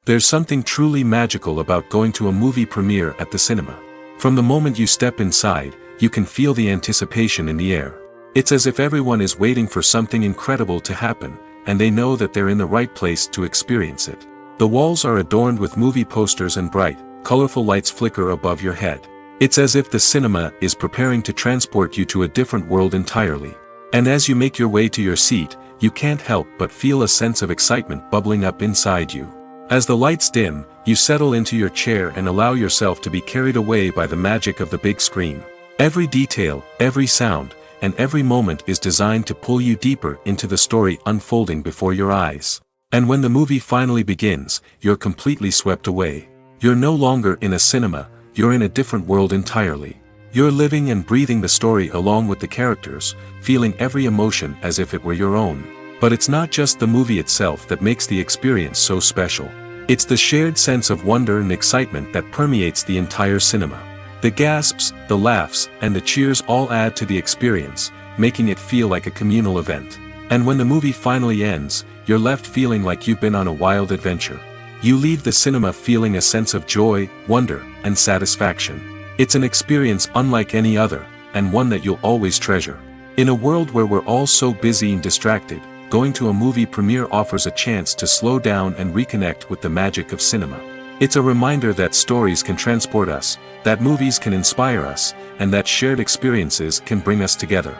There's something truly magical about going to a movie premiere at the cinema. From the moment you step inside, you can feel the anticipation in the air. It's as if everyone is waiting for something incredible to happen, and they know that they're in the right place to experience it. The walls are adorned with movie posters and bright, colorful lights flicker above your head. It's as if the cinema is preparing to transport you to a different world entirely. And as you make your way to your seat, you can't help but feel a sense of excitement bubbling up inside you. As the lights dim, you settle into your chair and allow yourself to be carried away by the magic of the big screen. Every detail, every sound, and every moment is designed to pull you deeper into the story unfolding before your eyes. And when the movie finally begins, you're completely swept away. You're no longer in a cinema, you're in a different world entirely. You're living and breathing the story along with the characters, feeling every emotion as if it were your own. But it's not just the movie itself that makes the experience so special. It's the shared sense of wonder and excitement that permeates the entire cinema. The gasps, the laughs, and the cheers all add to the experience, making it feel like a communal event. And when the movie finally ends, you're left feeling like you've been on a wild adventure. You leave the cinema feeling a sense of joy, wonder, and satisfaction. It's an experience unlike any other, and one that you'll always treasure. In a world where we're all so busy and distracted, going to a movie premiere offers a chance to slow down and reconnect with the magic of cinema. It's a reminder that stories can transport us, that movies can inspire us, and that shared experiences can bring us together.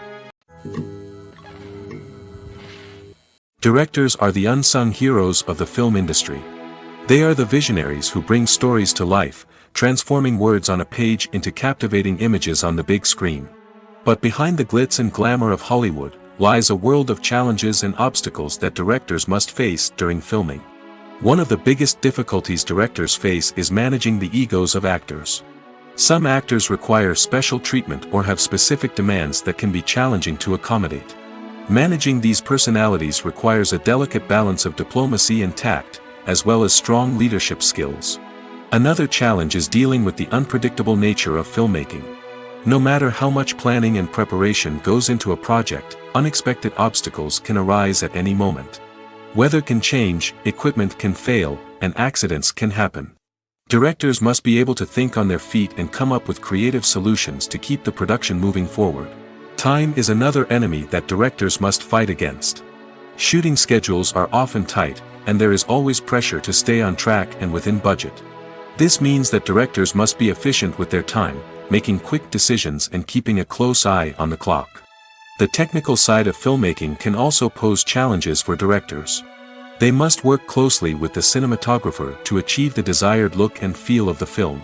Directors are the unsung heroes of the film industry. They are the visionaries who bring stories to life, transforming words on a page into captivating images on the big screen. But behind the glitz and glamour of Hollywood, lies a world of challenges and obstacles that directors must face during filming. One of the biggest difficulties directors face is managing the egos of actors. Some actors require special treatment or have specific demands that can be challenging to accommodate. Managing these personalities requires a delicate balance of diplomacy and tact, as well as strong leadership skills. Another challenge is dealing with the unpredictable nature of filmmaking. No matter how much planning and preparation goes into a project, unexpected obstacles can arise at any moment. Weather can change, equipment can fail, and accidents can happen. Directors must be able to think on their feet and come up with creative solutions to keep the production moving forward. Time is another enemy that directors must fight against. Shooting schedules are often tight, and there is always pressure to stay on track and within budget. This means that directors must be efficient with their time, making quick decisions and keeping a close eye on the clock. The technical side of filmmaking can also pose challenges for directors. They must work closely with the cinematographer to achieve the desired look and feel of the film.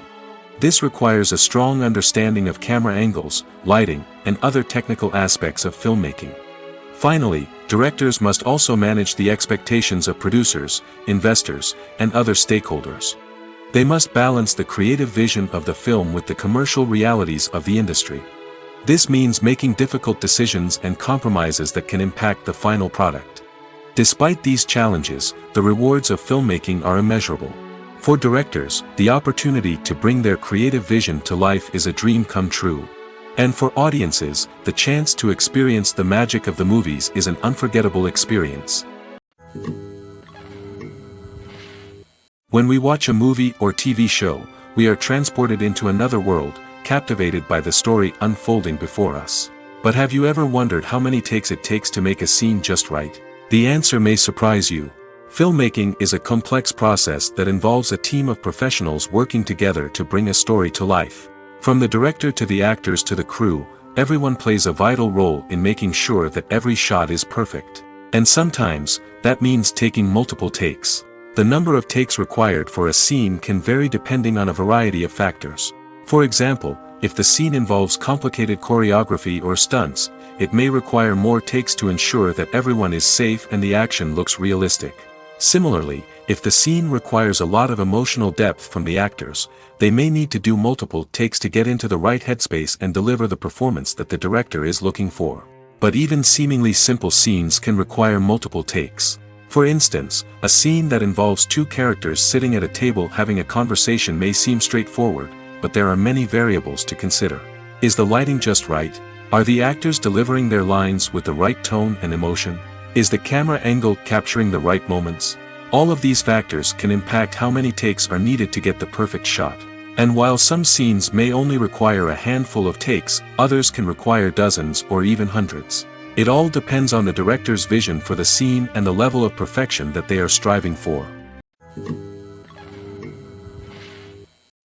This requires a strong understanding of camera angles, lighting, and other technical aspects of filmmaking. Finally, directors must also manage the expectations of producers, investors, and other stakeholders. They must balance the creative vision of the film with the commercial realities of the industry. This means making difficult decisions and compromises that can impact the final product. Despite these challenges, the rewards of filmmaking are immeasurable. For directors, the opportunity to bring their creative vision to life is a dream come true. And for audiences, the chance to experience the magic of the movies is an unforgettable experience. When we watch a movie or TV show, we are transported into another world, captivated by the story unfolding before us. But have you ever wondered how many takes it takes to make a scene just right? The answer may surprise you. Filmmaking is a complex process that involves a team of professionals working together to bring a story to life. From the director to the actors to the crew, everyone plays a vital role in making sure that every shot is perfect. And sometimes, that means taking multiple takes. The number of takes required for a scene can vary depending on a variety of factors. For example, if the scene involves complicated choreography or stunts, it may require more takes to ensure that everyone is safe and the action looks realistic. Similarly, if the scene requires a lot of emotional depth from the actors, they may need to do multiple takes to get into the right headspace and deliver the performance that the director is looking for. But even seemingly simple scenes can require multiple takes. For instance, a scene that involves two characters sitting at a table having a conversation may seem straightforward, but there are many variables to consider. Is the lighting just right? Are the actors delivering their lines with the right tone and emotion? Is the camera angle capturing the right moments? All of these factors can impact how many takes are needed to get the perfect shot. And while some scenes may only require a handful of takes, others can require dozens or even hundreds. It all depends on the director's vision for the scene and the level of perfection that they are striving for.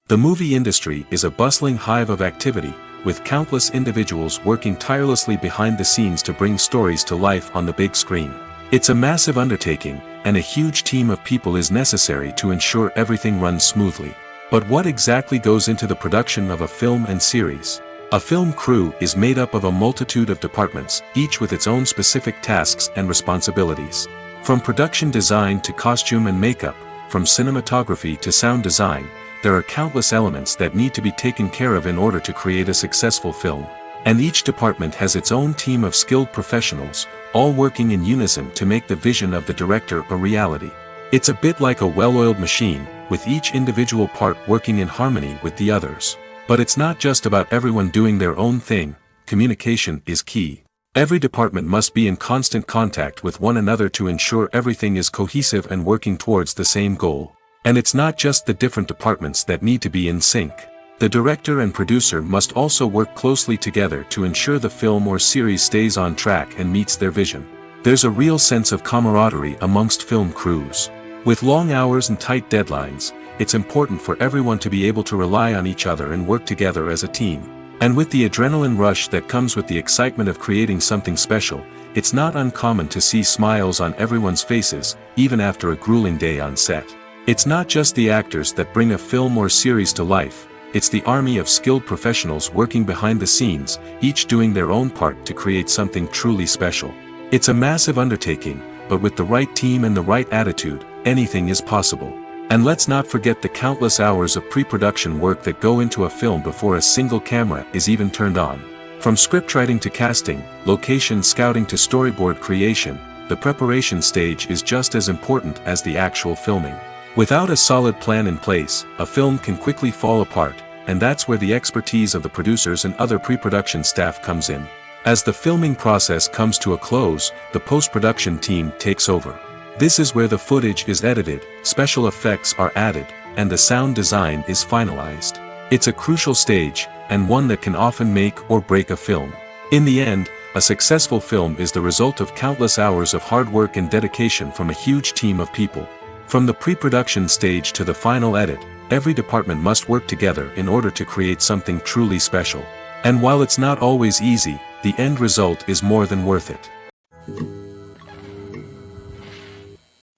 The movie industry is a bustling hive of activity, with countless individuals working tirelessly behind the scenes to bring stories to life on the big screen. It's a massive undertaking, and a huge team of people is necessary to ensure everything runs smoothly. But what exactly goes into the production of a film and series? A film crew is made up of a multitude of departments, each with its own specific tasks and responsibilities. From production design to costume and makeup, from cinematography to sound design, there are countless elements that need to be taken care of in order to create a successful film. And each department has its own team of skilled professionals, all working in unison to make the vision of the director a reality. It's a bit like a well-oiled machine, with each individual part working in harmony with the others. But it's not just about everyone doing their own thing. Communication is key. Every department must be in constant contact with one another to ensure everything is cohesive and working towards the same goal. And it's not just the different departments that need to be in sync. The director and producer must also work closely together to ensure the film or series stays on track and meets their vision. There's a real sense of camaraderie amongst film crews. With long hours and tight deadlines, it's important for everyone to be able to rely on each other and work together as a team. And with the adrenaline rush that comes with the excitement of creating something special, it's not uncommon to see smiles on everyone's faces, even after a grueling day on set. It's not just the actors that bring a film or series to life, it's the army of skilled professionals working behind the scenes, each doing their own part to create something truly special. It's a massive undertaking, but with the right team and the right attitude, anything is possible. And let's not forget the countless hours of pre-production work that go into a film before a single camera is even turned on. From scriptwriting to casting, location scouting to storyboard creation, the preparation stage is just as important as the actual filming. Without a solid plan in place, a film can quickly fall apart, and that's where the expertise of the producers and other pre-production staff comes in. As the filming process comes to a close, the post-production team takes over. This is where the footage is edited, special effects are added, and the sound design is finalized. It's a crucial stage, and one that can often make or break a film. In the end, a successful film is the result of countless hours of hard work and dedication from a huge team of people. From the pre-production stage to the final edit, every department must work together in order to create something truly special. And while it's not always easy, the end result is more than worth it.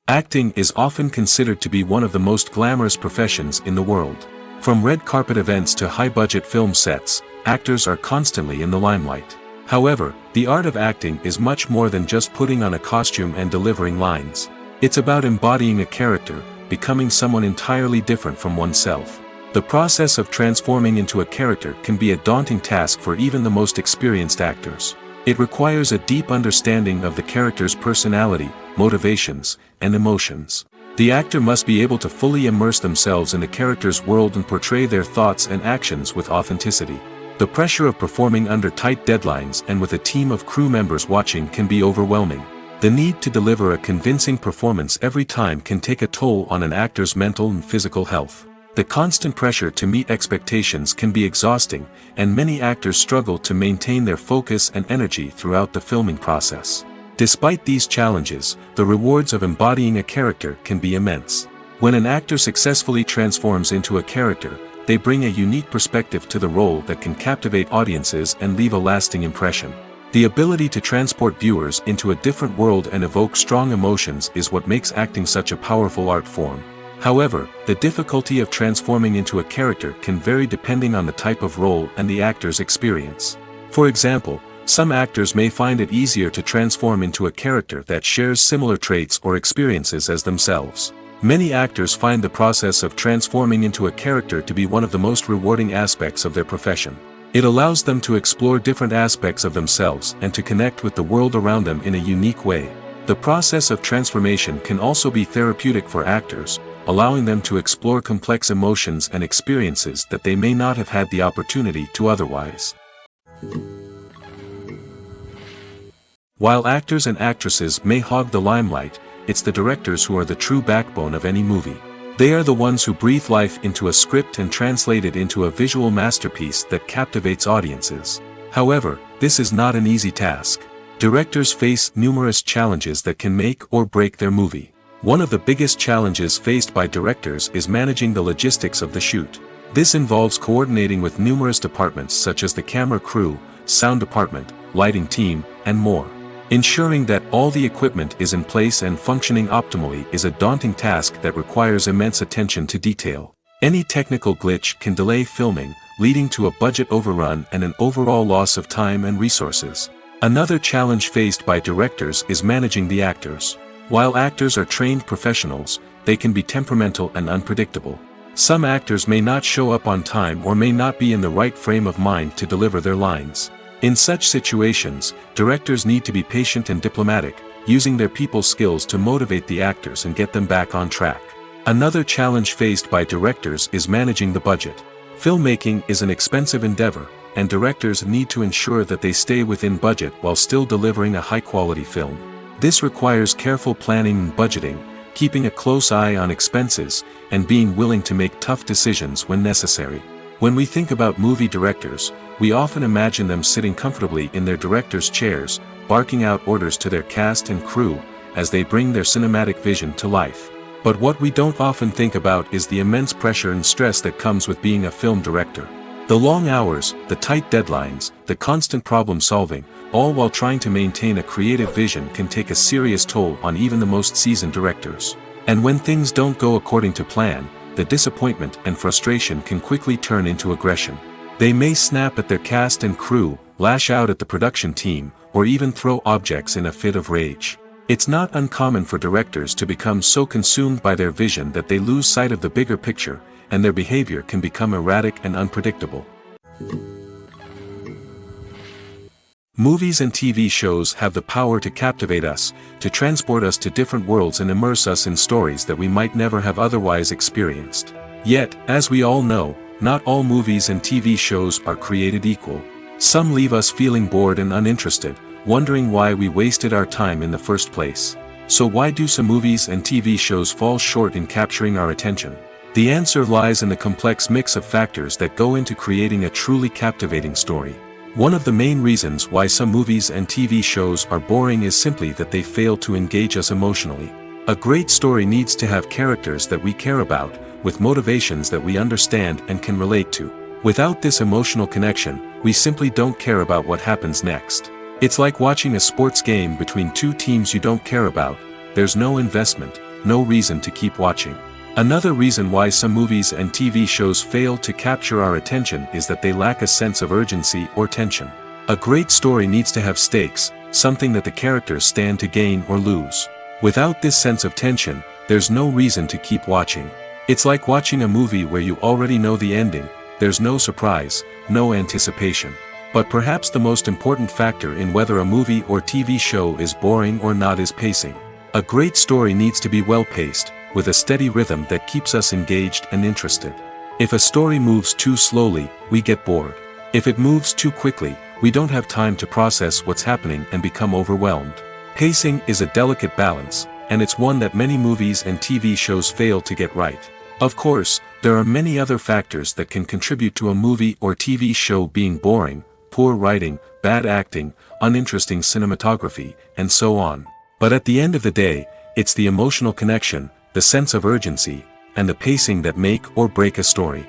Acting is often considered to be one of the most glamorous professions in the world. From red carpet events to high-budget film sets, actors are constantly in the limelight. However, the art of acting is much more than just putting on a costume and delivering lines. It's about embodying a character, becoming someone entirely different from oneself. The process of transforming into a character can be a daunting task for even the most experienced actors. It requires a deep understanding of the character's personality, motivations, and emotions. The actor must be able to fully immerse themselves in the character's world and portray their thoughts and actions with authenticity. The pressure of performing under tight deadlines and with a team of crew members watching can be overwhelming. The need to deliver a convincing performance every time can take a toll on an actor's mental and physical health. The constant pressure to meet expectations can be exhausting, and many actors struggle to maintain their focus and energy throughout the filming process. Despite these challenges, the rewards of embodying a character can be immense. When an actor successfully transforms into a character, they bring a unique perspective to the role that can captivate audiences and leave a lasting impression. The ability to transport viewers into a different world and evoke strong emotions is what makes acting such a powerful art form. However, the difficulty of transforming into a character can vary depending on the type of role and the actor's experience. For example, some actors may find it easier to transform into a character that shares similar traits or experiences as themselves. Many actors find the process of transforming into a character to be one of the most rewarding aspects of their profession. It allows them to explore different aspects of themselves and to connect with the world around them in a unique way. The process of transformation can also be therapeutic for actors, allowing them to explore complex emotions and experiences that they may not have had the opportunity to otherwise. While actors and actresses may hog the limelight, it's the directors who are the true backbone of any movie. They are the ones who breathe life into a script and translate it into a visual masterpiece that captivates audiences. However, this is not an easy task. Directors face numerous challenges that can make or break their movie. One of the biggest challenges faced by directors is managing the logistics of the shoot. This involves coordinating with numerous departments such as the camera crew, sound department, lighting team, and more. Ensuring that all the equipment is in place and functioning optimally is a daunting task that requires immense attention to detail. Any technical glitch can delay filming, leading to a budget overrun and an overall loss of time and resources. Another challenge faced by directors is managing the actors. While actors are trained professionals, they can be temperamental and unpredictable. Some actors may not show up on time or may not be in the right frame of mind to deliver their lines. In such situations, directors need to be patient and diplomatic, using their people skills to motivate the actors and get them back on track. Another challenge faced by directors is managing the budget. Filmmaking is an expensive endeavor, and directors need to ensure that they stay within budget while still delivering a high-quality film. This requires careful planning and budgeting, keeping a close eye on expenses, and being willing to make tough decisions when necessary. When we think about movie directors, we often imagine them sitting comfortably in their director's chairs, barking out orders to their cast and crew, as they bring their cinematic vision to life. But what we don't often think about is the immense pressure and stress that comes with being a film director. The long hours, the tight deadlines, the constant problem solving, all while trying to maintain a creative vision can take a serious toll on even the most seasoned directors. And when things don't go according to plan, the disappointment and frustration can quickly turn into aggression. They may snap at their cast and crew, lash out at the production team, or even throw objects in a fit of rage. It's not uncommon for directors to become so consumed by their vision that they lose sight of the bigger picture, and their behavior can become erratic and unpredictable. Movies and TV shows have the power to captivate us, to transport us to different worlds and immerse us in stories that we might never have otherwise experienced. Yet, as we all know, not all movies and TV shows are created equal. Some leave us feeling bored and uninterested, wondering why we wasted our time in the first place. So why do some movies and TV shows fall short in capturing our attention? The answer lies in the complex mix of factors that go into creating a truly captivating story. One of the main reasons why some movies and TV shows are boring is simply that they fail to engage us emotionally. A great story needs to have characters that we care about, with motivations that we understand and can relate to. Without this emotional connection, we simply don't care about what happens next. It's like watching a sports game between two teams you don't care about. There's no investment, no reason to keep watching. Another reason why some movies and TV shows fail to capture our attention is that they lack a sense of urgency or tension. A great story needs to have stakes, something that the characters stand to gain or lose. Without this sense of tension, there's no reason to keep watching. It's like watching a movie where you already know the ending. There's no surprise, no anticipation. But perhaps the most important factor in whether a movie or TV show is boring or not is pacing. A great story needs to be well-paced, with a steady rhythm that keeps us engaged and interested. If a story moves too slowly, we get bored. If it moves too quickly, we don't have time to process what's happening and become overwhelmed. Pacing is a delicate balance, and it's one that many movies and TV shows fail to get right. Of course, there are many other factors that can contribute to a movie or TV show being boring: poor writing, bad acting, uninteresting cinematography, and so on. But at the end of the day, it's the emotional connection, the sense of urgency, and the pacing that make or break a story.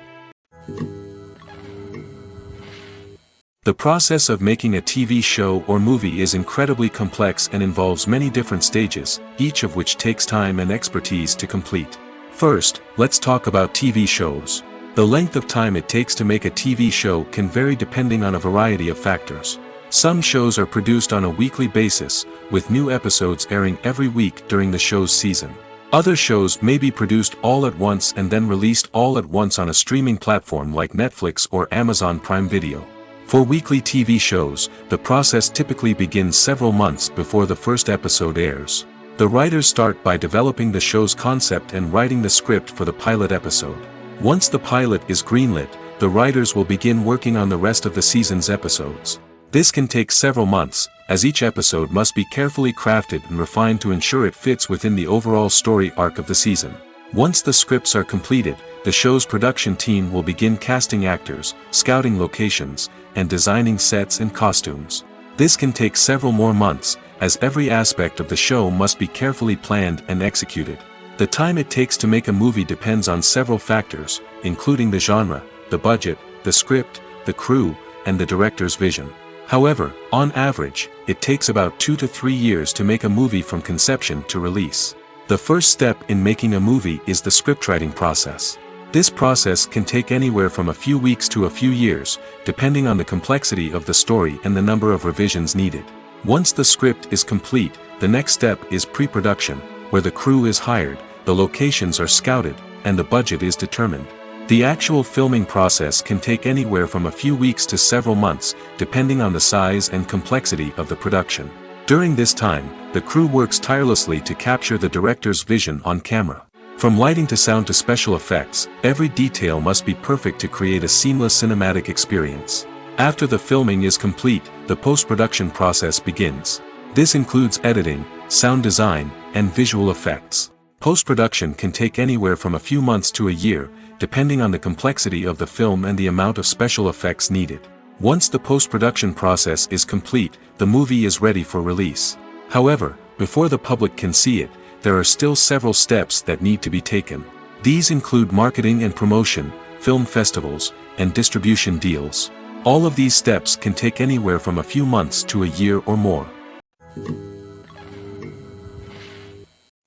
The process of making a TV show or movie is incredibly complex and involves many different stages, each of which takes time and expertise to complete. First, let's talk about TV shows. The length of time it takes to make a TV show can vary depending on a variety of factors. Some shows are produced on a weekly basis, with new episodes airing every week during the show's season. Other shows may be produced all at once and then released all at once on a streaming platform like Netflix or Amazon Prime Video. For weekly TV shows, the process typically begins several months before the first episode airs. The writers start by developing the show's concept and writing the script for the pilot episode. Once the pilot is greenlit, the writers will begin working on the rest of the season's episodes. This can take several months, as each episode must be carefully crafted and refined to ensure it fits within the overall story arc of the season. Once the scripts are completed, the show's production team will begin casting actors, scouting locations, and designing sets and costumes. This can take several more months, as every aspect of the show must be carefully planned and executed. The time it takes to make a movie depends on several factors, including the genre, the budget, the script, the crew, and the director's vision. However, on average, it takes about 2 to 3 years to make a movie from conception to release. The first step in making a movie is the scriptwriting process. This process can take anywhere from a few weeks to a few years, depending on the complexity of the story and the number of revisions needed. Once the script is complete, the next step is pre-production, where the crew is hired, the locations are scouted, and the budget is determined. The actual filming process can take anywhere from a few weeks to several months, depending on the size and complexity of the production. During this time, the crew works tirelessly to capture the director's vision on camera. From lighting to sound to special effects, every detail must be perfect to create a seamless cinematic experience. After the filming is complete, the post-production process begins. This includes editing, sound design, and visual effects. Post-production can take anywhere from a few months to a year, depending on the complexity of the film and the amount of special effects needed. Once the post-production process is complete, the movie is ready for release. However, before the public can see it, there are still several steps that need to be taken. These include marketing and promotion, film festivals, and distribution deals. All of these steps can take anywhere from a few months to a year or more.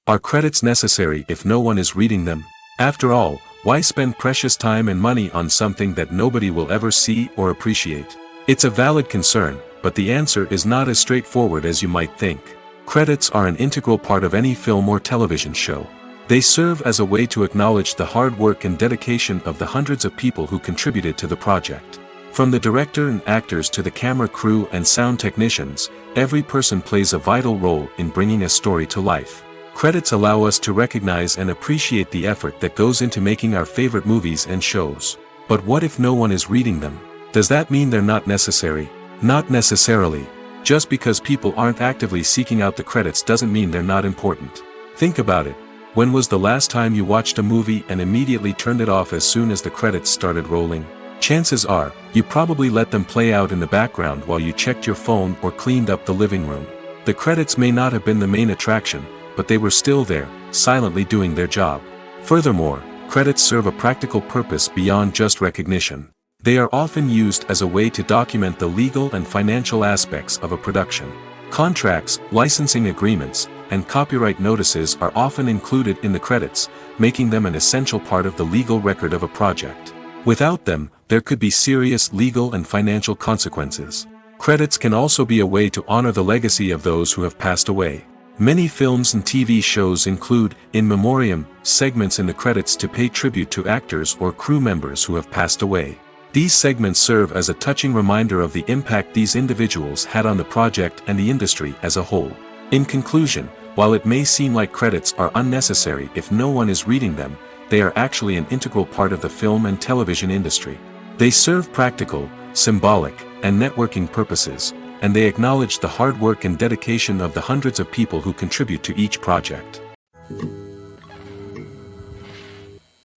Are credits necessary if no one is reading them? After all, why spend precious time and money on something that nobody will ever see or appreciate? It's a valid concern, but the answer is not as straightforward as you might think. Credits are an integral part of any film or television show. They serve as a way to acknowledge the hard work and dedication of the hundreds of people who contributed to the project. From the director and actors to the camera crew and sound technicians, every person plays a vital role in bringing a story to life. Credits allow us to recognize and appreciate the effort that goes into making our favorite movies and shows. But what if no one is reading them? Does that mean they're not necessary? Not necessarily. Just because people aren't actively seeking out the credits doesn't mean they're not important. Think about it. When was the last time you watched a movie and immediately turned it off as soon as the credits started rolling? Chances are, you probably let them play out in the background while you checked your phone or cleaned up the living room. The credits may not have been the main attraction, but they were still there, silently doing their job. Furthermore, credits serve a practical purpose beyond just recognition. They are often used as a way to document the legal and financial aspects of a production. Contracts, licensing agreements, and copyright notices are often included in the credits, making them an essential part of the legal record of a project. Without them, there could be serious legal and financial consequences. Credits can also be a way to honor the legacy of those who have passed away. Many films and TV shows include, in memoriam, segments in the credits to pay tribute to actors or crew members who have passed away. These segments serve as a touching reminder of the impact these individuals had on the project and the industry as a whole. In conclusion, while it may seem like credits are unnecessary if no one is reading them, they are actually an integral part of the film and television industry. They serve practical, symbolic, and networking purposes, and they acknowledge the hard work and dedication of the hundreds of people who contribute to each project.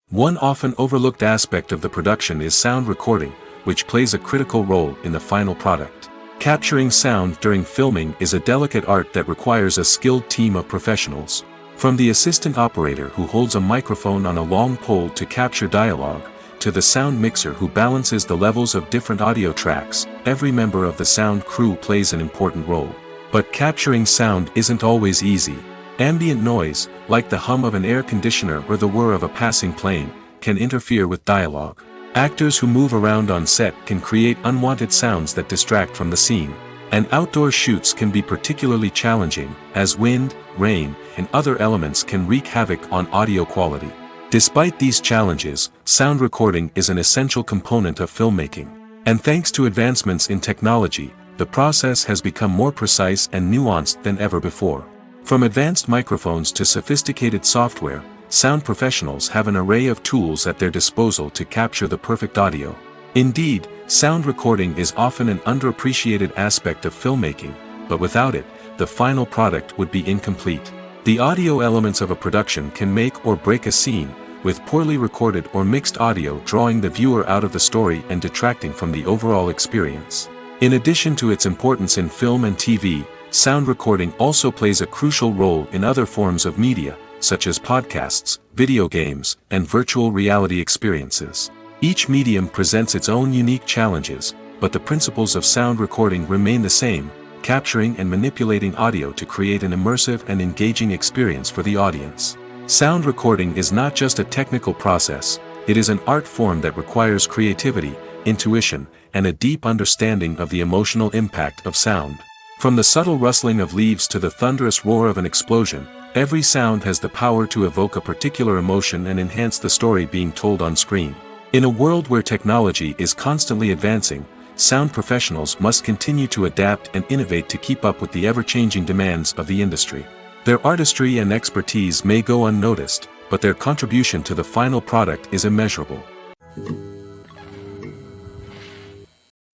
One often overlooked aspect of the production is sound recording, which plays a critical role in the final product. Capturing sound during filming is a delicate art that requires a skilled team of professionals. From the assistant operator who holds a microphone on a long pole to capture dialogue, to the sound mixer who balances the levels of different audio tracks, every member of the sound crew plays an important role. But capturing sound isn't always easy. Ambient noise, like the hum of an air conditioner or the whir of a passing plane, can interfere with dialogue. Actors who move around on set can create unwanted sounds that distract from the scene. And outdoor shoots can be particularly challenging, as wind, rain, and other elements can wreak havoc on audio quality. Despite these challenges, sound recording is an essential component of filmmaking. And thanks to advancements in technology, the process has become more precise and nuanced than ever before. From advanced microphones to sophisticated software, sound professionals have an array of tools at their disposal to capture the perfect audio. Indeed, sound recording is often an underappreciated aspect of filmmaking, but without it, the final product would be incomplete. The audio elements of a production can make or break a scene, with poorly recorded or mixed audio drawing the viewer out of the story and detracting from the overall experience. In addition to its importance in film and TV, sound recording also plays a crucial role in other forms of media, such as podcasts, video games, and virtual reality experiences. Each medium presents its own unique challenges, but the principles of sound recording remain the same, capturing and manipulating audio to create an immersive and engaging experience for the audience. Sound recording is not just a technical process, it is an art form that requires creativity, intuition, and a deep understanding of the emotional impact of sound. From the subtle rustling of leaves to the thunderous roar of an explosion, every sound has the power to evoke a particular emotion and enhance the story being told on screen. In a world where technology is constantly advancing, sound professionals must continue to adapt and innovate to keep up with the ever-changing demands of the industry. Their artistry and expertise may go unnoticed, but their contribution to the final product is immeasurable.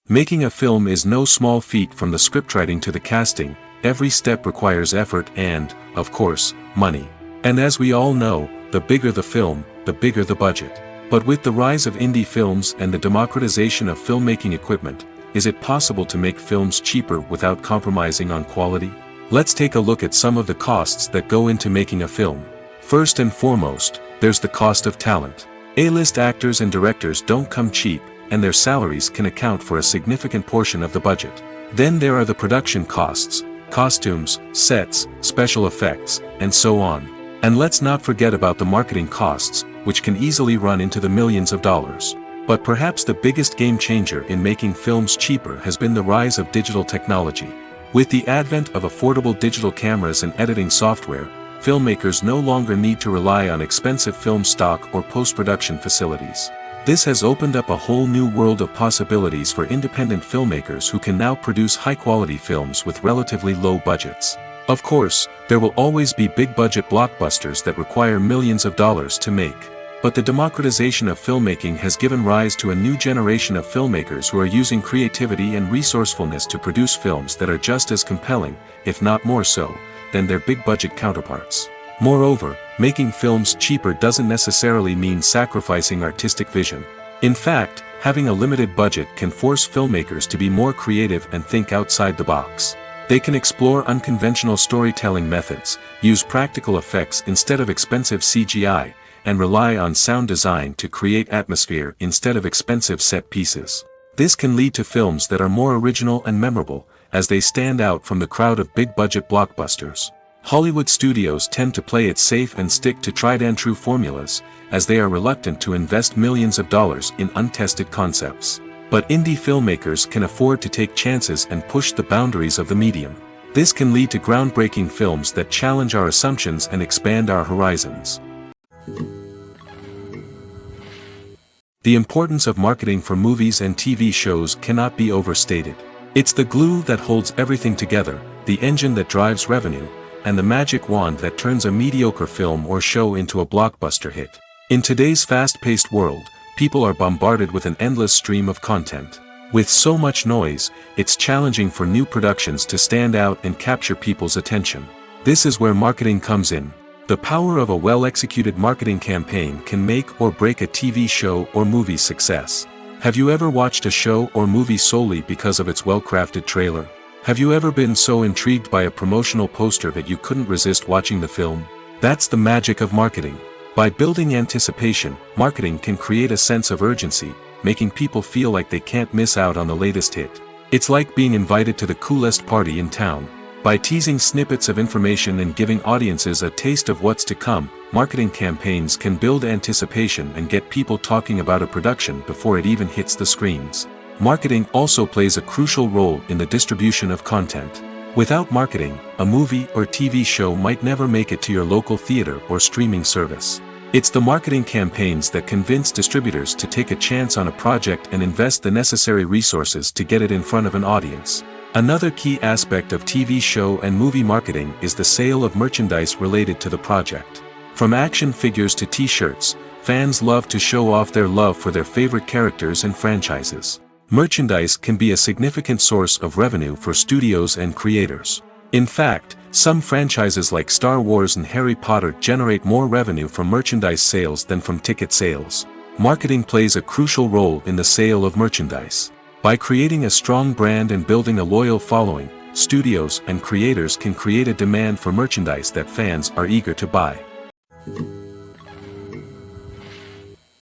Making a film is no small feat. From the scriptwriting to the casting, every step requires effort and, of course, money. And as we all know, the bigger the film, the bigger the budget. But with the rise of indie films and the democratization of filmmaking equipment, is it possible to make films cheaper without compromising on quality? Let's take a look at some of the costs that go into making a film. First and foremost, there's the cost of talent. A-list actors and directors don't come cheap, and their salaries can account for a significant portion of the budget. Then there are the production costs, costumes, sets, special effects, and so on. And let's not forget about the marketing costs, which can easily run into the millions of dollars. But perhaps the biggest game changer in making films cheaper has been the rise of digital technology. With the advent of affordable digital cameras and editing software, filmmakers no longer need to rely on expensive film stock or post-production facilities. This has opened up a whole new world of possibilities for independent filmmakers who can now produce high-quality films with relatively low budgets. Of course, there will always be big-budget blockbusters that require millions of dollars to make. But the democratization of filmmaking has given rise to a new generation of filmmakers who are using creativity and resourcefulness to produce films that are just as compelling, if not more so, than their big-budget counterparts. Moreover, making films cheaper doesn't necessarily mean sacrificing artistic vision. In fact, having a limited budget can force filmmakers to be more creative and think outside the box. They can explore unconventional storytelling methods, use practical effects instead of expensive CGI, and rely on sound design to create atmosphere instead of expensive set pieces. This can lead to films that are more original and memorable, as they stand out from the crowd of big-budget blockbusters. Hollywood studios tend to play it safe and stick to tried-and-true formulas, as they are reluctant to invest millions of dollars in untested concepts. But indie filmmakers can afford to take chances and push the boundaries of the medium. This can lead to groundbreaking films that challenge our assumptions and expand our horizons. The importance of marketing for movies and TV shows cannot be overstated. It's the glue that holds everything together, the engine that drives revenue, and the magic wand that turns a mediocre film or show into a blockbuster hit. In today's fast-paced world, people are bombarded with an endless stream of content. With so much noise, it's challenging for new productions to stand out and capture people's attention. This is where marketing comes in. The power of a well-executed marketing campaign can make or break a TV show or movie's success. Have you ever watched a show or movie solely because of its well-crafted trailer? Have you ever been so intrigued by a promotional poster that you couldn't resist watching the film? That's the magic of marketing. By building anticipation, marketing can create a sense of urgency, making people feel like they can't miss out on the latest hit. It's like being invited to the coolest party in town. By teasing snippets of information and giving audiences a taste of what's to come, marketing campaigns can build anticipation and get people talking about a production before it even hits the screens. Marketing also plays a crucial role in the distribution of content. Without marketing, a movie or TV show might never make it to your local theater or streaming service. It's the marketing campaigns that convince distributors to take a chance on a project and invest the necessary resources to get it in front of an audience. Another key aspect of TV show and movie marketing is the sale of merchandise related to the project. From action figures to t-shirts, fans love to show off their love for their favorite characters and franchises. Merchandise can be a significant source of revenue for studios and creators. In fact, some franchises like Star Wars and Harry Potter generate more revenue from merchandise sales than from ticket sales. Marketing plays a crucial role in the sale of merchandise. By creating a strong brand and building a loyal following, studios and creators can create a demand for merchandise that fans are eager to buy.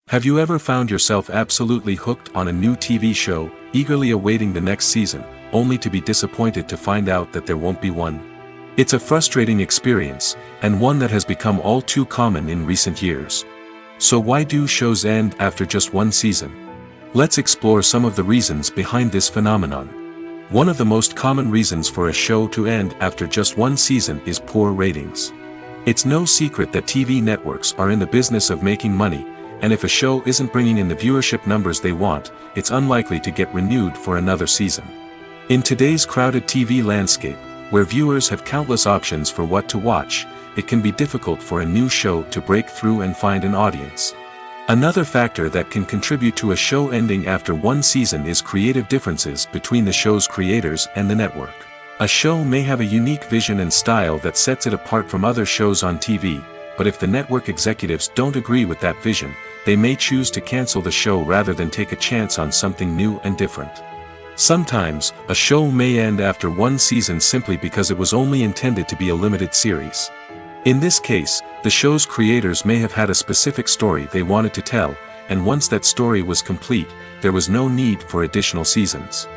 Have you ever found yourself absolutely hooked on a new TV show, eagerly awaiting the next season, only to be disappointed to find out that there won't be one? It's a frustrating experience, and one that has become all too common in recent years. So why do shows end after just one season? Let's explore some of the reasons behind this phenomenon. One of the most common reasons for a show to end after just one season is poor ratings. It's no secret that TV networks are in the business of making money, and if a show isn't bringing in the viewership numbers they want, it's unlikely to get renewed for another season. In today's crowded TV landscape, where viewers have countless options for what to watch, it can be difficult for a new show to break through and find an audience. Another factor that can contribute to a show ending after one season is creative differences between the show's creators and the network. A show may have a unique vision and style that sets it apart from other shows on TV, but if the network executives don't agree with that vision, they may choose to cancel the show rather than take a chance on something new and different. Sometimes, a show may end after one season simply because it was only intended to be a limited series. In this case, the show's creators may have had a specific story they wanted to tell, and once that story was complete, there was no need for additional seasons.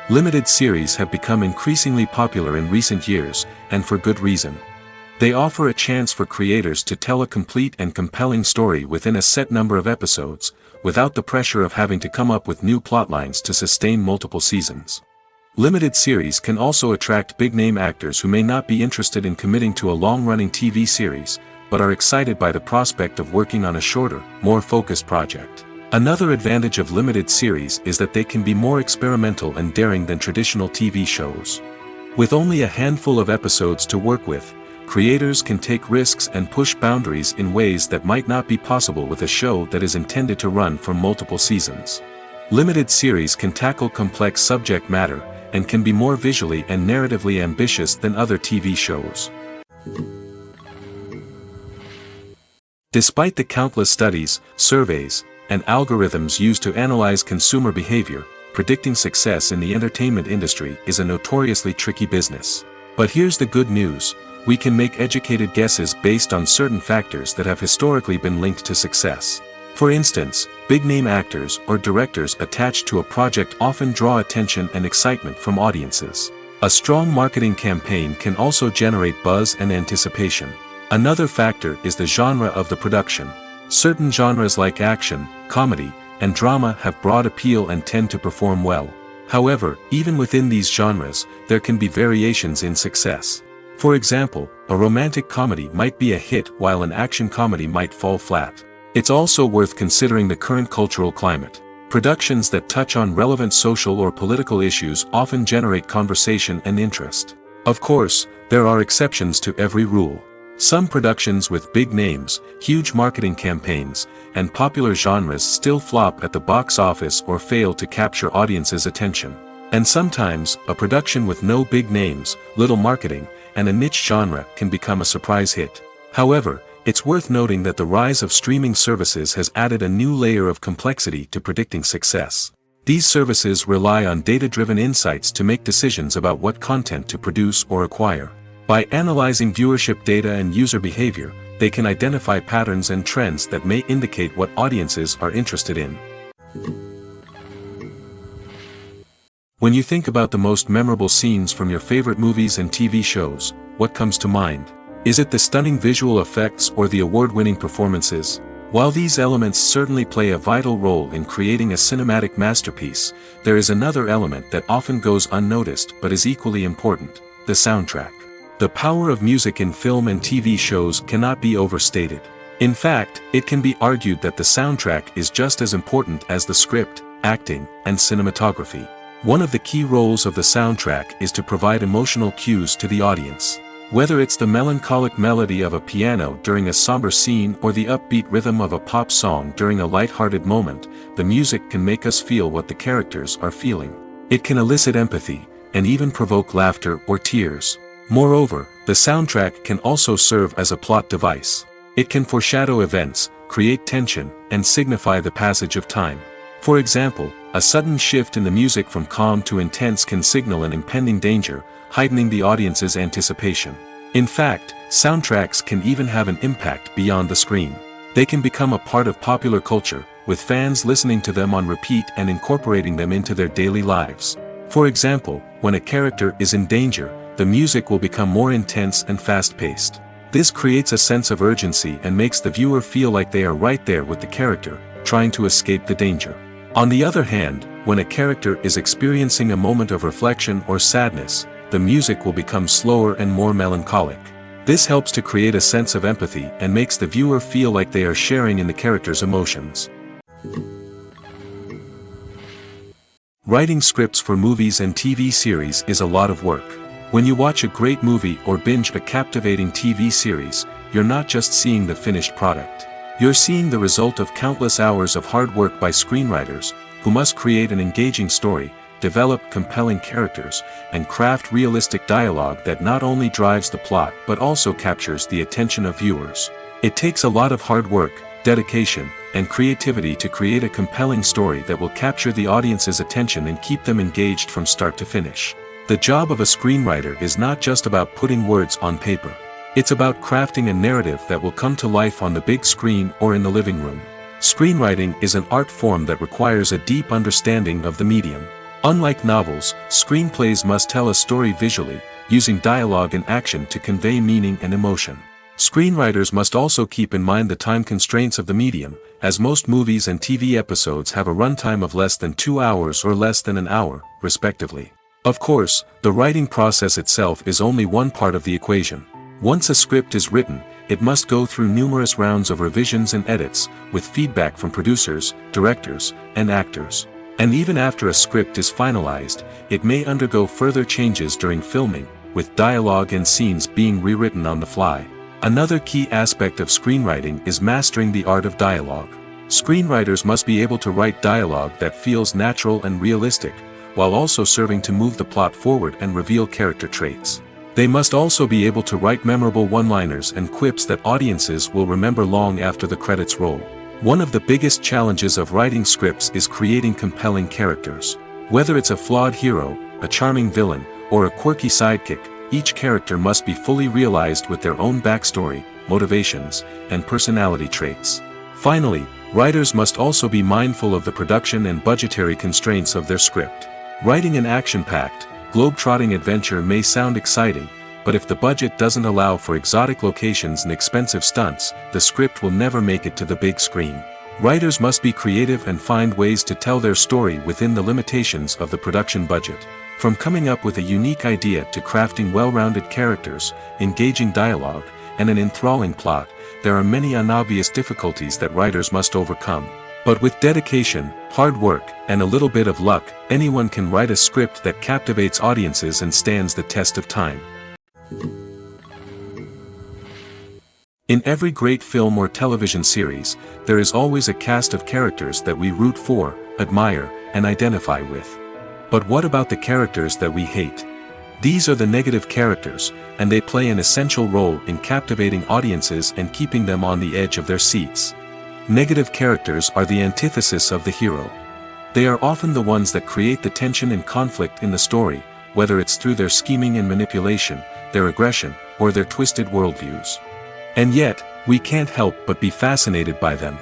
Limited series have become increasingly popular in recent years, and for good reason. They offer a chance for creators to tell a complete and compelling story within a set number of episodes, without the pressure of having to come up with new plotlines to sustain multiple seasons. Limited series can also attract big-name actors who may not be interested in committing to a long-running TV series, but are excited by the prospect of working on a shorter, more focused project. Another advantage of limited series is that they can be more experimental and daring than traditional TV shows. With only a handful of episodes to work with, creators can take risks and push boundaries in ways that might not be possible with a show that is intended to run for multiple seasons. Limited series can tackle complex subject matter, and can be more visually and narratively ambitious than other TV shows. Despite the countless studies, surveys, and algorithms used to analyze consumer behavior, predicting success in the entertainment industry is a notoriously tricky business. But here's the good news: we can make educated guesses based on certain factors that have historically been linked to success. For instance, big-name actors or directors attached to a project often draw attention and excitement from audiences. A strong marketing campaign can also generate buzz and anticipation. Another factor is the genre of the production. Certain genres like action, comedy, and drama have broad appeal and tend to perform well. However, even within these genres, there can be variations in success. For example, a romantic comedy might be a hit while an action comedy might fall flat. It's also worth considering the current cultural climate. Productions that touch on relevant social or political issues often generate conversation and interest. Of course, there are exceptions to every rule. Some productions with big names, huge marketing campaigns, and popular genres still flop at the box office or fail to capture audiences' attention. And sometimes, a production with no big names, little marketing, and a niche genre can become a surprise hit. However, it's worth noting that the rise of streaming services has added a new layer of complexity to predicting success. These services rely on data-driven insights to make decisions about what content to produce or acquire. By analyzing viewership data and user behavior, they can identify patterns and trends that may indicate what audiences are interested in. When you think about the most memorable scenes from your favorite movies and TV shows, what comes to mind? Is it the stunning visual effects or the award-winning performances? While these elements certainly play a vital role in creating a cinematic masterpiece, there is another element that often goes unnoticed but is equally important: the soundtrack. The power of music in film and TV shows cannot be overstated. In fact, it can be argued that the soundtrack is just as important as the script, acting, and cinematography. One of the key roles of the soundtrack is to provide emotional cues to the audience. Whether it's the melancholic melody of a piano during a somber scene or the upbeat rhythm of a pop song during a light-hearted moment, the music can make us feel what the characters are feeling. It can elicit empathy, and even provoke laughter or tears. Moreover, the soundtrack can also serve as a plot device. It can foreshadow events, create tension, and signify the passage of time. For example, a sudden shift in the music from calm to intense can signal an impending danger, heightening the audience's anticipation. In fact, soundtracks can even have an impact beyond the screen. They can become a part of popular culture, with fans listening to them on repeat and incorporating them into their daily lives. For example, when a character is in danger, the music will become more intense and fast-paced. This creates a sense of urgency and makes the viewer feel like they are right there with the character, trying to escape the danger. On the other hand, when a character is experiencing a moment of reflection or sadness, the music will become slower and more melancholic. This helps to create a sense of empathy and makes the viewer feel like they are sharing in the character's emotions. Writing scripts for movies and TV series is a lot of work. When you watch a great movie or binge a captivating TV series, you're not just seeing the finished product. You're seeing the result of countless hours of hard work by screenwriters, who must create an engaging story, develop compelling characters, and craft realistic dialogue that not only drives the plot but also captures the attention of viewers. It takes a lot of hard work, dedication, and creativity to create a compelling story that will capture the audience's attention and keep them engaged from start to finish. The job of a screenwriter is not just about putting words on paper. It's about crafting a narrative that will come to life on the big screen or in the living room. Screenwriting is an art form that requires a deep understanding of the medium. Unlike novels, screenplays must tell a story visually, using dialogue and action to convey meaning and emotion. Screenwriters must also keep in mind the time constraints of the medium, as most movies and TV episodes have a runtime of less than 2 hours or less than an hour, respectively. Of course, the writing process itself is only one part of the equation. Once a script is written, it must go through numerous rounds of revisions and edits, with feedback from producers, directors, and actors. And even after a script is finalized, it may undergo further changes during filming, with dialogue and scenes being rewritten on the fly. Another key aspect of screenwriting is mastering the art of dialogue. Screenwriters must be able to write dialogue that feels natural and realistic, while also serving to move the plot forward and reveal character traits. They must also be able to write memorable one-liners and quips that audiences will remember long after the credits roll. One of the biggest challenges of writing scripts is creating compelling characters. Whether it's a flawed hero, a charming villain, or a quirky sidekick, each character must be fully realized with their own backstory, motivations, and personality traits. Finally, writers must also be mindful of the production and budgetary constraints of their script. Writing an action-packed, globe-trotting adventure may sound exciting, but if the budget doesn't allow for exotic locations and expensive stunts, the script will never make it to the big screen. Writers must be creative and find ways to tell their story within the limitations of the production budget. From coming up with a unique idea to crafting well-rounded characters, engaging dialogue, and an enthralling plot, there are many unobvious difficulties that writers must overcome. But with dedication, hard work, and a little bit of luck, anyone can write a script that captivates audiences and stands the test of time. In every great film or television series, there is always a cast of characters that we root for, admire, and identify with. But what about the characters that we hate? These are the negative characters, and they play an essential role in captivating audiences and keeping them on the edge of their seats. Negative characters are the antithesis of the hero. They are often the ones that create the tension and conflict in the story, whether it's through their scheming and manipulation, their aggression, or their twisted worldviews. And yet, we can't help but be fascinated by them.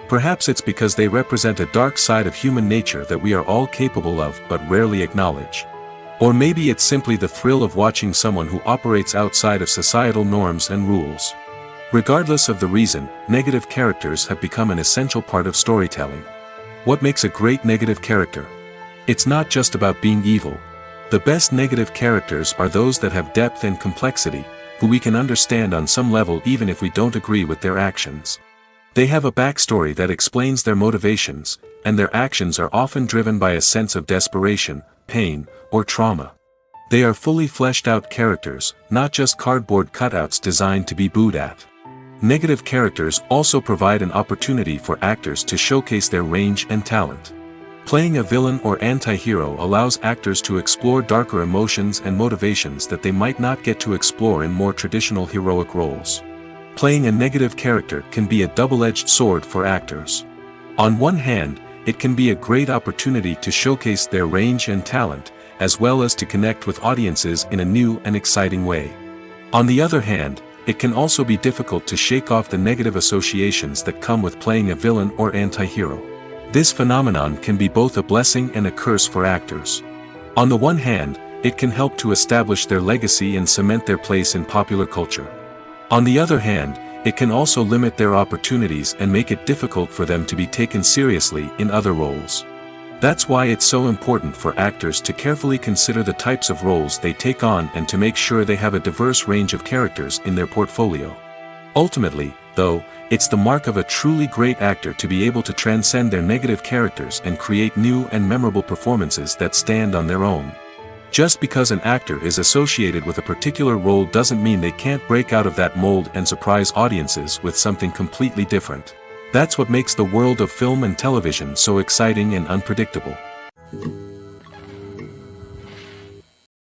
Perhaps it's because they represent a dark side of human nature that we are all capable of but rarely acknowledge. Or maybe it's simply the thrill of watching someone who operates outside of societal norms and rules. Regardless of the reason, negative characters have become an essential part of storytelling. What makes a great negative character? It's not just about being evil. The best negative characters are those that have depth and complexity, who we can understand on some level even if we don't agree with their actions. They have a backstory that explains their motivations, and their actions are often driven by a sense of desperation, pain, or trauma. They are fully fleshed out characters, not just cardboard cutouts designed to be booed at. Negative characters also provide an opportunity for actors to showcase their range and talent. Playing a villain or anti-hero allows actors to explore darker emotions and motivations that they might not get to explore in more traditional heroic roles. Playing a negative character can be a double-edged sword for actors. On one hand, it can be a great opportunity to showcase their range and talent, as well as to connect with audiences in a new and exciting way. On the other hand, it can also be difficult to shake off the negative associations that come with playing a villain or anti-hero. This phenomenon can be both a blessing and a curse for actors. On the one hand, it can help to establish their legacy and cement their place in popular culture. On the other hand, it can also limit their opportunities and make it difficult for them to be taken seriously in other roles. That's why it's so important for actors to carefully consider the types of roles they take on and to make sure they have a diverse range of characters in their portfolio. Ultimately, though, it's the mark of a truly great actor to be able to transcend their negative characters and create new and memorable performances that stand on their own. Just because an actor is associated with a particular role doesn't mean they can't break out of that mold and surprise audiences with something completely different. That's what makes the world of film and television so exciting and unpredictable.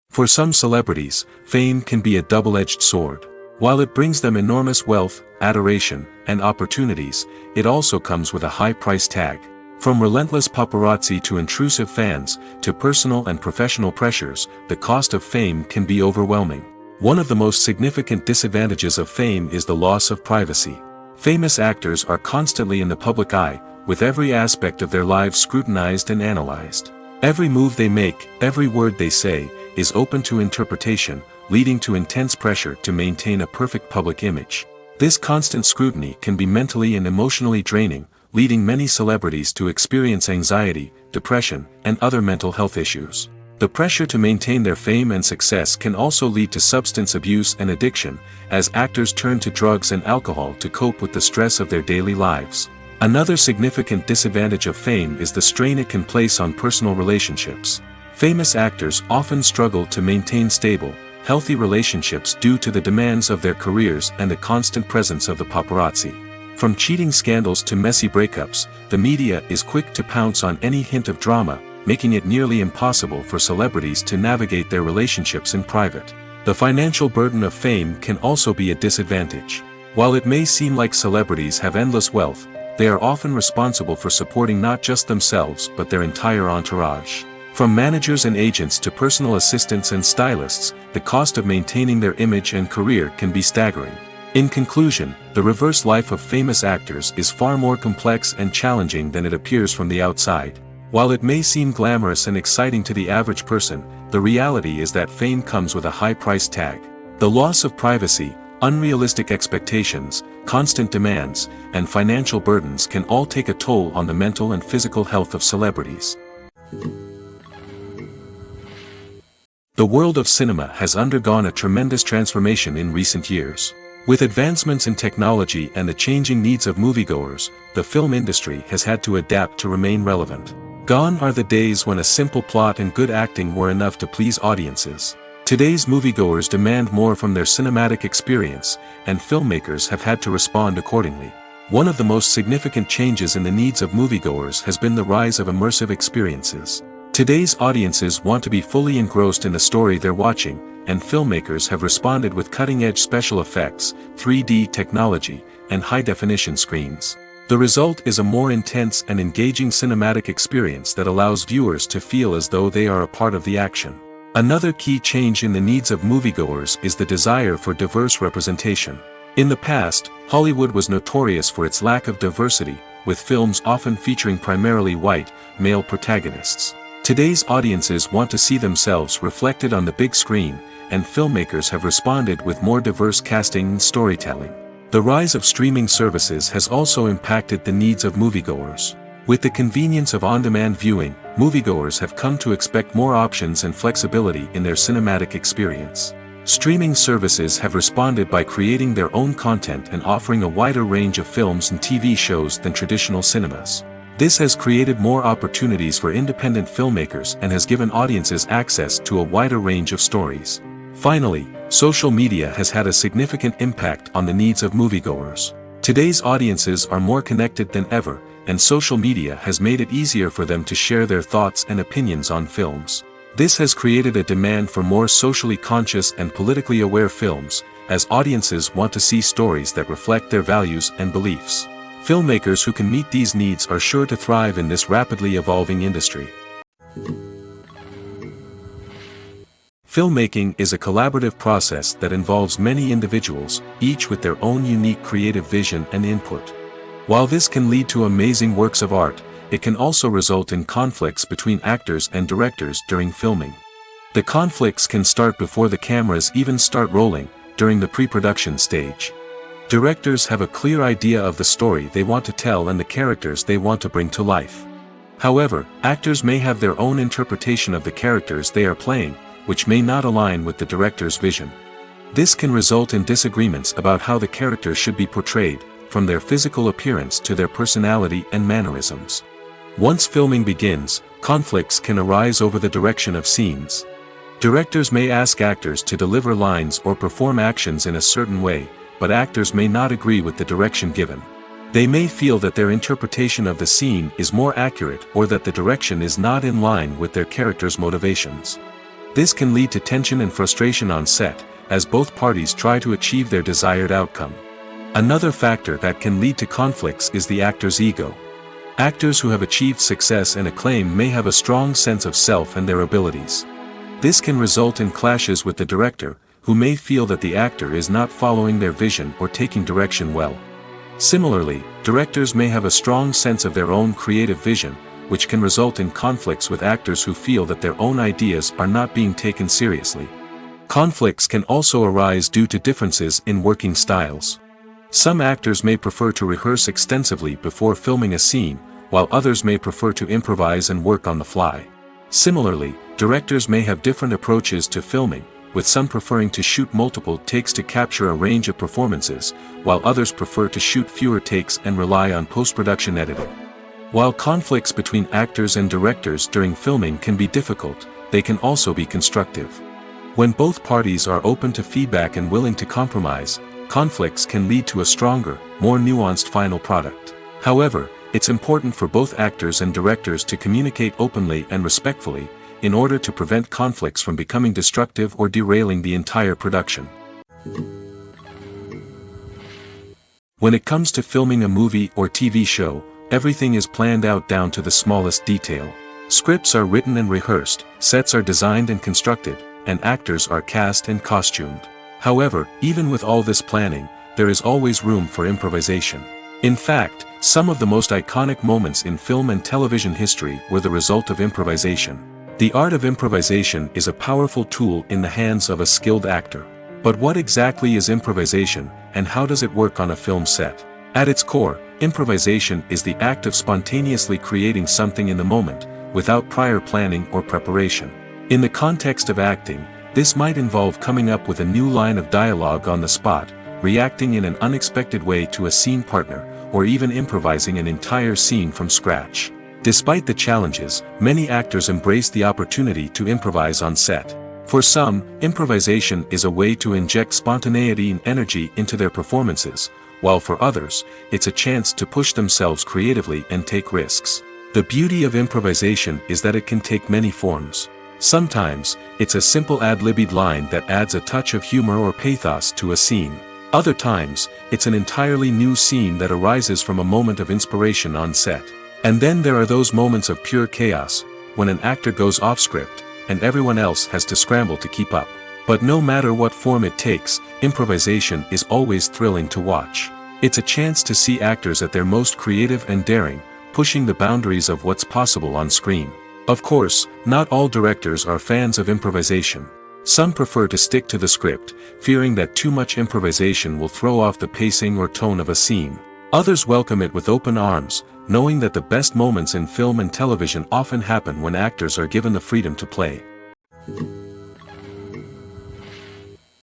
For some celebrities, fame can be a double-edged sword. While it brings them enormous wealth, adoration, and opportunities, it also comes with a high price tag. From relentless paparazzi to intrusive fans, to personal and professional pressures, the cost of fame can be overwhelming. One of the most significant disadvantages of fame is the loss of privacy. Famous actors are constantly in the public eye, with every aspect of their lives scrutinized and analyzed. Every move they make, every word they say, is open to interpretation, leading to intense pressure to maintain a perfect public image. This constant scrutiny can be mentally and emotionally draining, leading many celebrities to experience anxiety, depression, and other mental health issues. The pressure to maintain their fame and success can also lead to substance abuse and addiction, as actors turn to drugs and alcohol to cope with the stress of their daily lives. Another significant disadvantage of fame is the strain it can place on personal relationships. Famous actors often struggle to maintain stable, healthy relationships due to the demands of their careers and the constant presence of the paparazzi. From cheating scandals to messy breakups, the media is quick to pounce on any hint of drama, making it nearly impossible for celebrities to navigate their relationships in private. The financial burden of fame can also be a disadvantage. While it may seem like celebrities have endless wealth, they are often responsible for supporting not just themselves but their entire entourage. From managers and agents to personal assistants and stylists, the cost of maintaining their image and career can be staggering. In conclusion, the reverse life of famous actors is far more complex and challenging than it appears from the outside. While it may seem glamorous and exciting to the average person, the reality is that fame comes with a high price tag. The loss of privacy, unrealistic expectations, constant demands, and financial burdens can all take a toll on the mental and physical health of celebrities. The world of cinema has undergone a tremendous transformation in recent years. With advancements in technology and the changing needs of moviegoers, the film industry has had to adapt to remain relevant. Gone are the days when a simple plot and good acting were enough to please audiences. Today's moviegoers demand more from their cinematic experience, and filmmakers have had to respond accordingly. One of the most significant changes in the needs of moviegoers has been the rise of immersive experiences. Today's audiences want to be fully engrossed in the story they're watching, and filmmakers have responded with cutting-edge special effects, 3D technology, and high-definition screens. The result is a more intense and engaging cinematic experience that allows viewers to feel as though they are a part of the action. Another key change in the needs of moviegoers is the desire for diverse representation. In the past, Hollywood was notorious for its lack of diversity, with films often featuring primarily white, male protagonists. Today's audiences want to see themselves reflected on the big screen, and filmmakers have responded with more diverse casting and storytelling. The rise of streaming services has also impacted the needs of moviegoers. With the convenience of on-demand viewing, moviegoers have come to expect more options and flexibility in their cinematic experience. Streaming services have responded by creating their own content and offering a wider range of films and TV shows than traditional cinemas. This has created more opportunities for independent filmmakers and has given audiences access to a wider range of stories. Finally, social media has had a significant impact on the needs of moviegoers. Today's audiences are more connected than ever, and social media has made it easier for them to share their thoughts and opinions on films. This has created a demand for more socially conscious and politically aware films, as audiences want to see stories that reflect their values and beliefs. Filmmakers who can meet these needs are sure to thrive in this rapidly evolving industry. Filmmaking is a collaborative process that involves many individuals, each with their own unique creative vision and input. While this can lead to amazing works of art, it can also result in conflicts between actors and directors during filming. The conflicts can start before the cameras even start rolling, during the pre-production stage. Directors have a clear idea of the story they want to tell and the characters they want to bring to life. However, actors may have their own interpretation of the characters they are playing, which may not align with the director's vision. This can result in disagreements about how the characters should be portrayed, from their physical appearance to their personality and mannerisms. Once filming begins, conflicts can arise over the direction of scenes. Directors may ask actors to deliver lines or perform actions in a certain way, but actors may not agree with the direction given. They may feel that their interpretation of the scene is more accurate or that the direction is not in line with their character's motivations. This can lead to tension and frustration on set, as both parties try to achieve their desired outcome. Another factor that can lead to conflicts is the actor's ego. Actors who have achieved success and acclaim may have a strong sense of self and their abilities. This can result in clashes with the director, who may feel that the actor is not following their vision or taking direction well. Similarly, directors may have a strong sense of their own creative vision, which can result in conflicts with actors who feel that their own ideas are not being taken seriously. Conflicts can also arise due to differences in working styles. Some actors may prefer to rehearse extensively before filming a scene, while others may prefer to improvise and work on the fly. Similarly, directors may have different approaches to filming, with some preferring to shoot multiple takes to capture a range of performances, while others prefer to shoot fewer takes and rely on post-production editing. While conflicts between actors and directors during filming can be difficult, they can also be constructive. When both parties are open to feedback and willing to compromise, conflicts can lead to a stronger, more nuanced final product. However, it's important for both actors and directors to communicate openly and respectfully, in order to prevent conflicts from becoming destructive or derailing the entire production. When it comes to filming a movie or TV show, everything is planned out down to the smallest detail. Scripts are written and rehearsed, sets are designed and constructed, and actors are cast and costumed. However, even with all this planning, there is always room for improvisation. In fact, some of the most iconic moments in film and television history were the result of improvisation. The art of improvisation is a powerful tool in the hands of a skilled actor. But what exactly is improvisation, and how does it work on a film set? At its core, improvisation is the act of spontaneously creating something in the moment, without prior planning or preparation. In the context of acting, this might involve coming up with a new line of dialogue on the spot, reacting in an unexpected way to a scene partner, or even improvising an entire scene from scratch. Despite the challenges, many actors embrace the opportunity to improvise on set. For some, improvisation is a way to inject spontaneity and energy into their performances, while for others, it's a chance to push themselves creatively and take risks. The beauty of improvisation is that it can take many forms. Sometimes, it's a simple ad-libbed line that adds a touch of humor or pathos to a scene. Other times, it's an entirely new scene that arises from a moment of inspiration on set. And then there are those moments of pure chaos, when an actor goes off script, and everyone else has to scramble to keep up. But no matter what form it takes, improvisation is always thrilling to watch. It's a chance to see actors at their most creative and daring, pushing the boundaries of what's possible on screen. Of course, not all directors are fans of improvisation. Some prefer to stick to the script, fearing that too much improvisation will throw off the pacing or tone of a scene. Others welcome it with open arms, knowing that the best moments in film and television often happen when actors are given the freedom to play.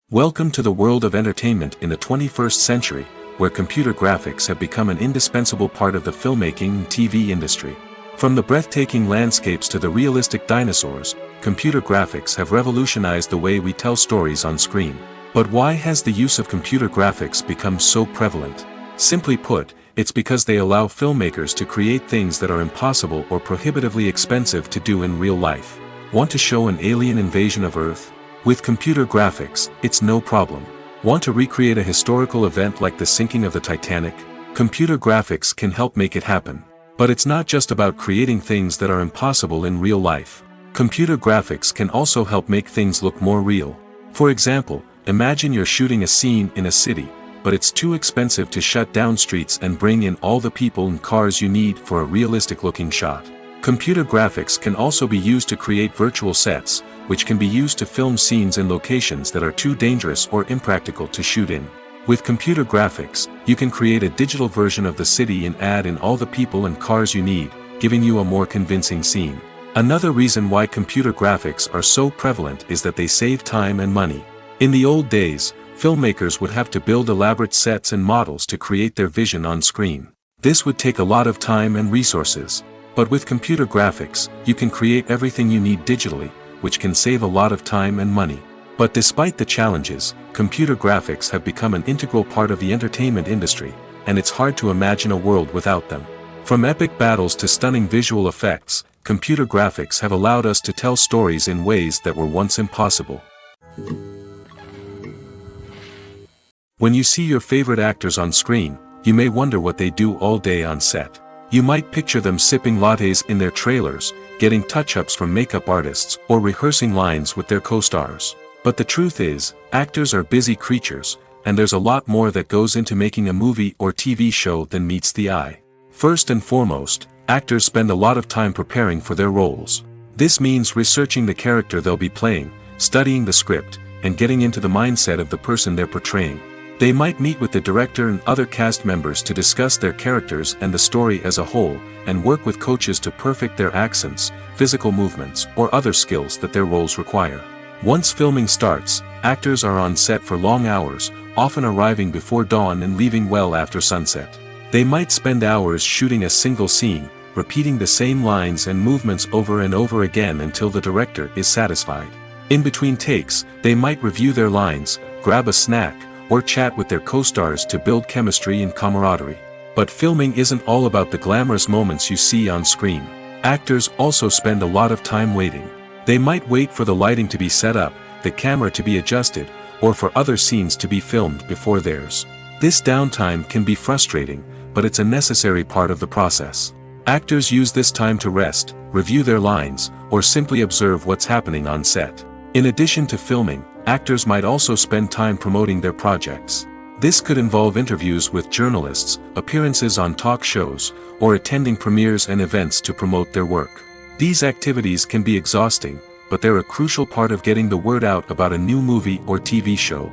Welcome to the world of entertainment in the 21st century, where computer graphics have become an indispensable part of the filmmaking and TV industry. From the breathtaking landscapes to the realistic dinosaurs, computer graphics have revolutionized the way we tell stories on screen. But why has the use of computer graphics become so prevalent? Simply put, it's because they allow filmmakers to create things that are impossible or prohibitively expensive to do in real life. Want to show an alien invasion of Earth? With computer graphics, it's no problem. Want to recreate a historical event like the sinking of the Titanic? Computer graphics can help make it happen. But it's not just about creating things that are impossible in real life. Computer graphics can also help make things look more real. For example, imagine you're shooting a scene in a city, but it's too expensive to shut down streets and bring in all the people and cars you need for a realistic-looking shot. Computer graphics can also be used to create virtual sets, which can be used to film scenes in locations that are too dangerous or impractical to shoot in. With computer graphics, you can create a digital version of the city and add in all the people and cars you need, giving you a more convincing scene. Another reason why computer graphics are so prevalent is that they save time and money. In the old days, filmmakers would have to build elaborate sets and models to create their vision on screen. This would take a lot of time and resources. But with computer graphics, you can create everything you need digitally, which can save a lot of time and money. But despite the challenges, computer graphics have become an integral part of the entertainment industry, and it's hard to imagine a world without them. From epic battles to stunning visual effects, computer graphics have allowed us to tell stories in ways that were once impossible. When you see your favorite actors on screen, you may wonder what they do all day on set. You might picture them sipping lattes in their trailers, getting touch-ups from makeup artists, or rehearsing lines with their co-stars. But the truth is, actors are busy creatures, and there's a lot more that goes into making a movie or TV show than meets the eye. First and foremost, actors spend a lot of time preparing for their roles. This means researching the character they'll be playing, studying the script, and getting into the mindset of the person they're portraying. They might meet with the director and other cast members to discuss their characters and the story as a whole, and work with coaches to perfect their accents, physical movements, or other skills that their roles require. Once filming starts, actors are on set for long hours, often arriving before dawn and leaving well after sunset. They might spend hours shooting a single scene, repeating the same lines and movements over and over again until the director is satisfied. In between takes, they might review their lines, grab a snack, or chat with their co-stars to build chemistry and camaraderie. But filming isn't all about the glamorous moments you see on screen. Actors also spend a lot of time waiting. They might wait for the lighting to be set up, the camera to be adjusted, or for other scenes to be filmed before theirs. This downtime can be frustrating, but it's a necessary part of the process. Actors use this time to rest, review their lines, or simply observe what's happening on set. In addition to filming, actors might also spend time promoting their projects. This could involve interviews with journalists, appearances on talk shows, or attending premieres and events to promote their work. These activities can be exhausting, but they're a crucial part of getting the word out about a new movie or TV show.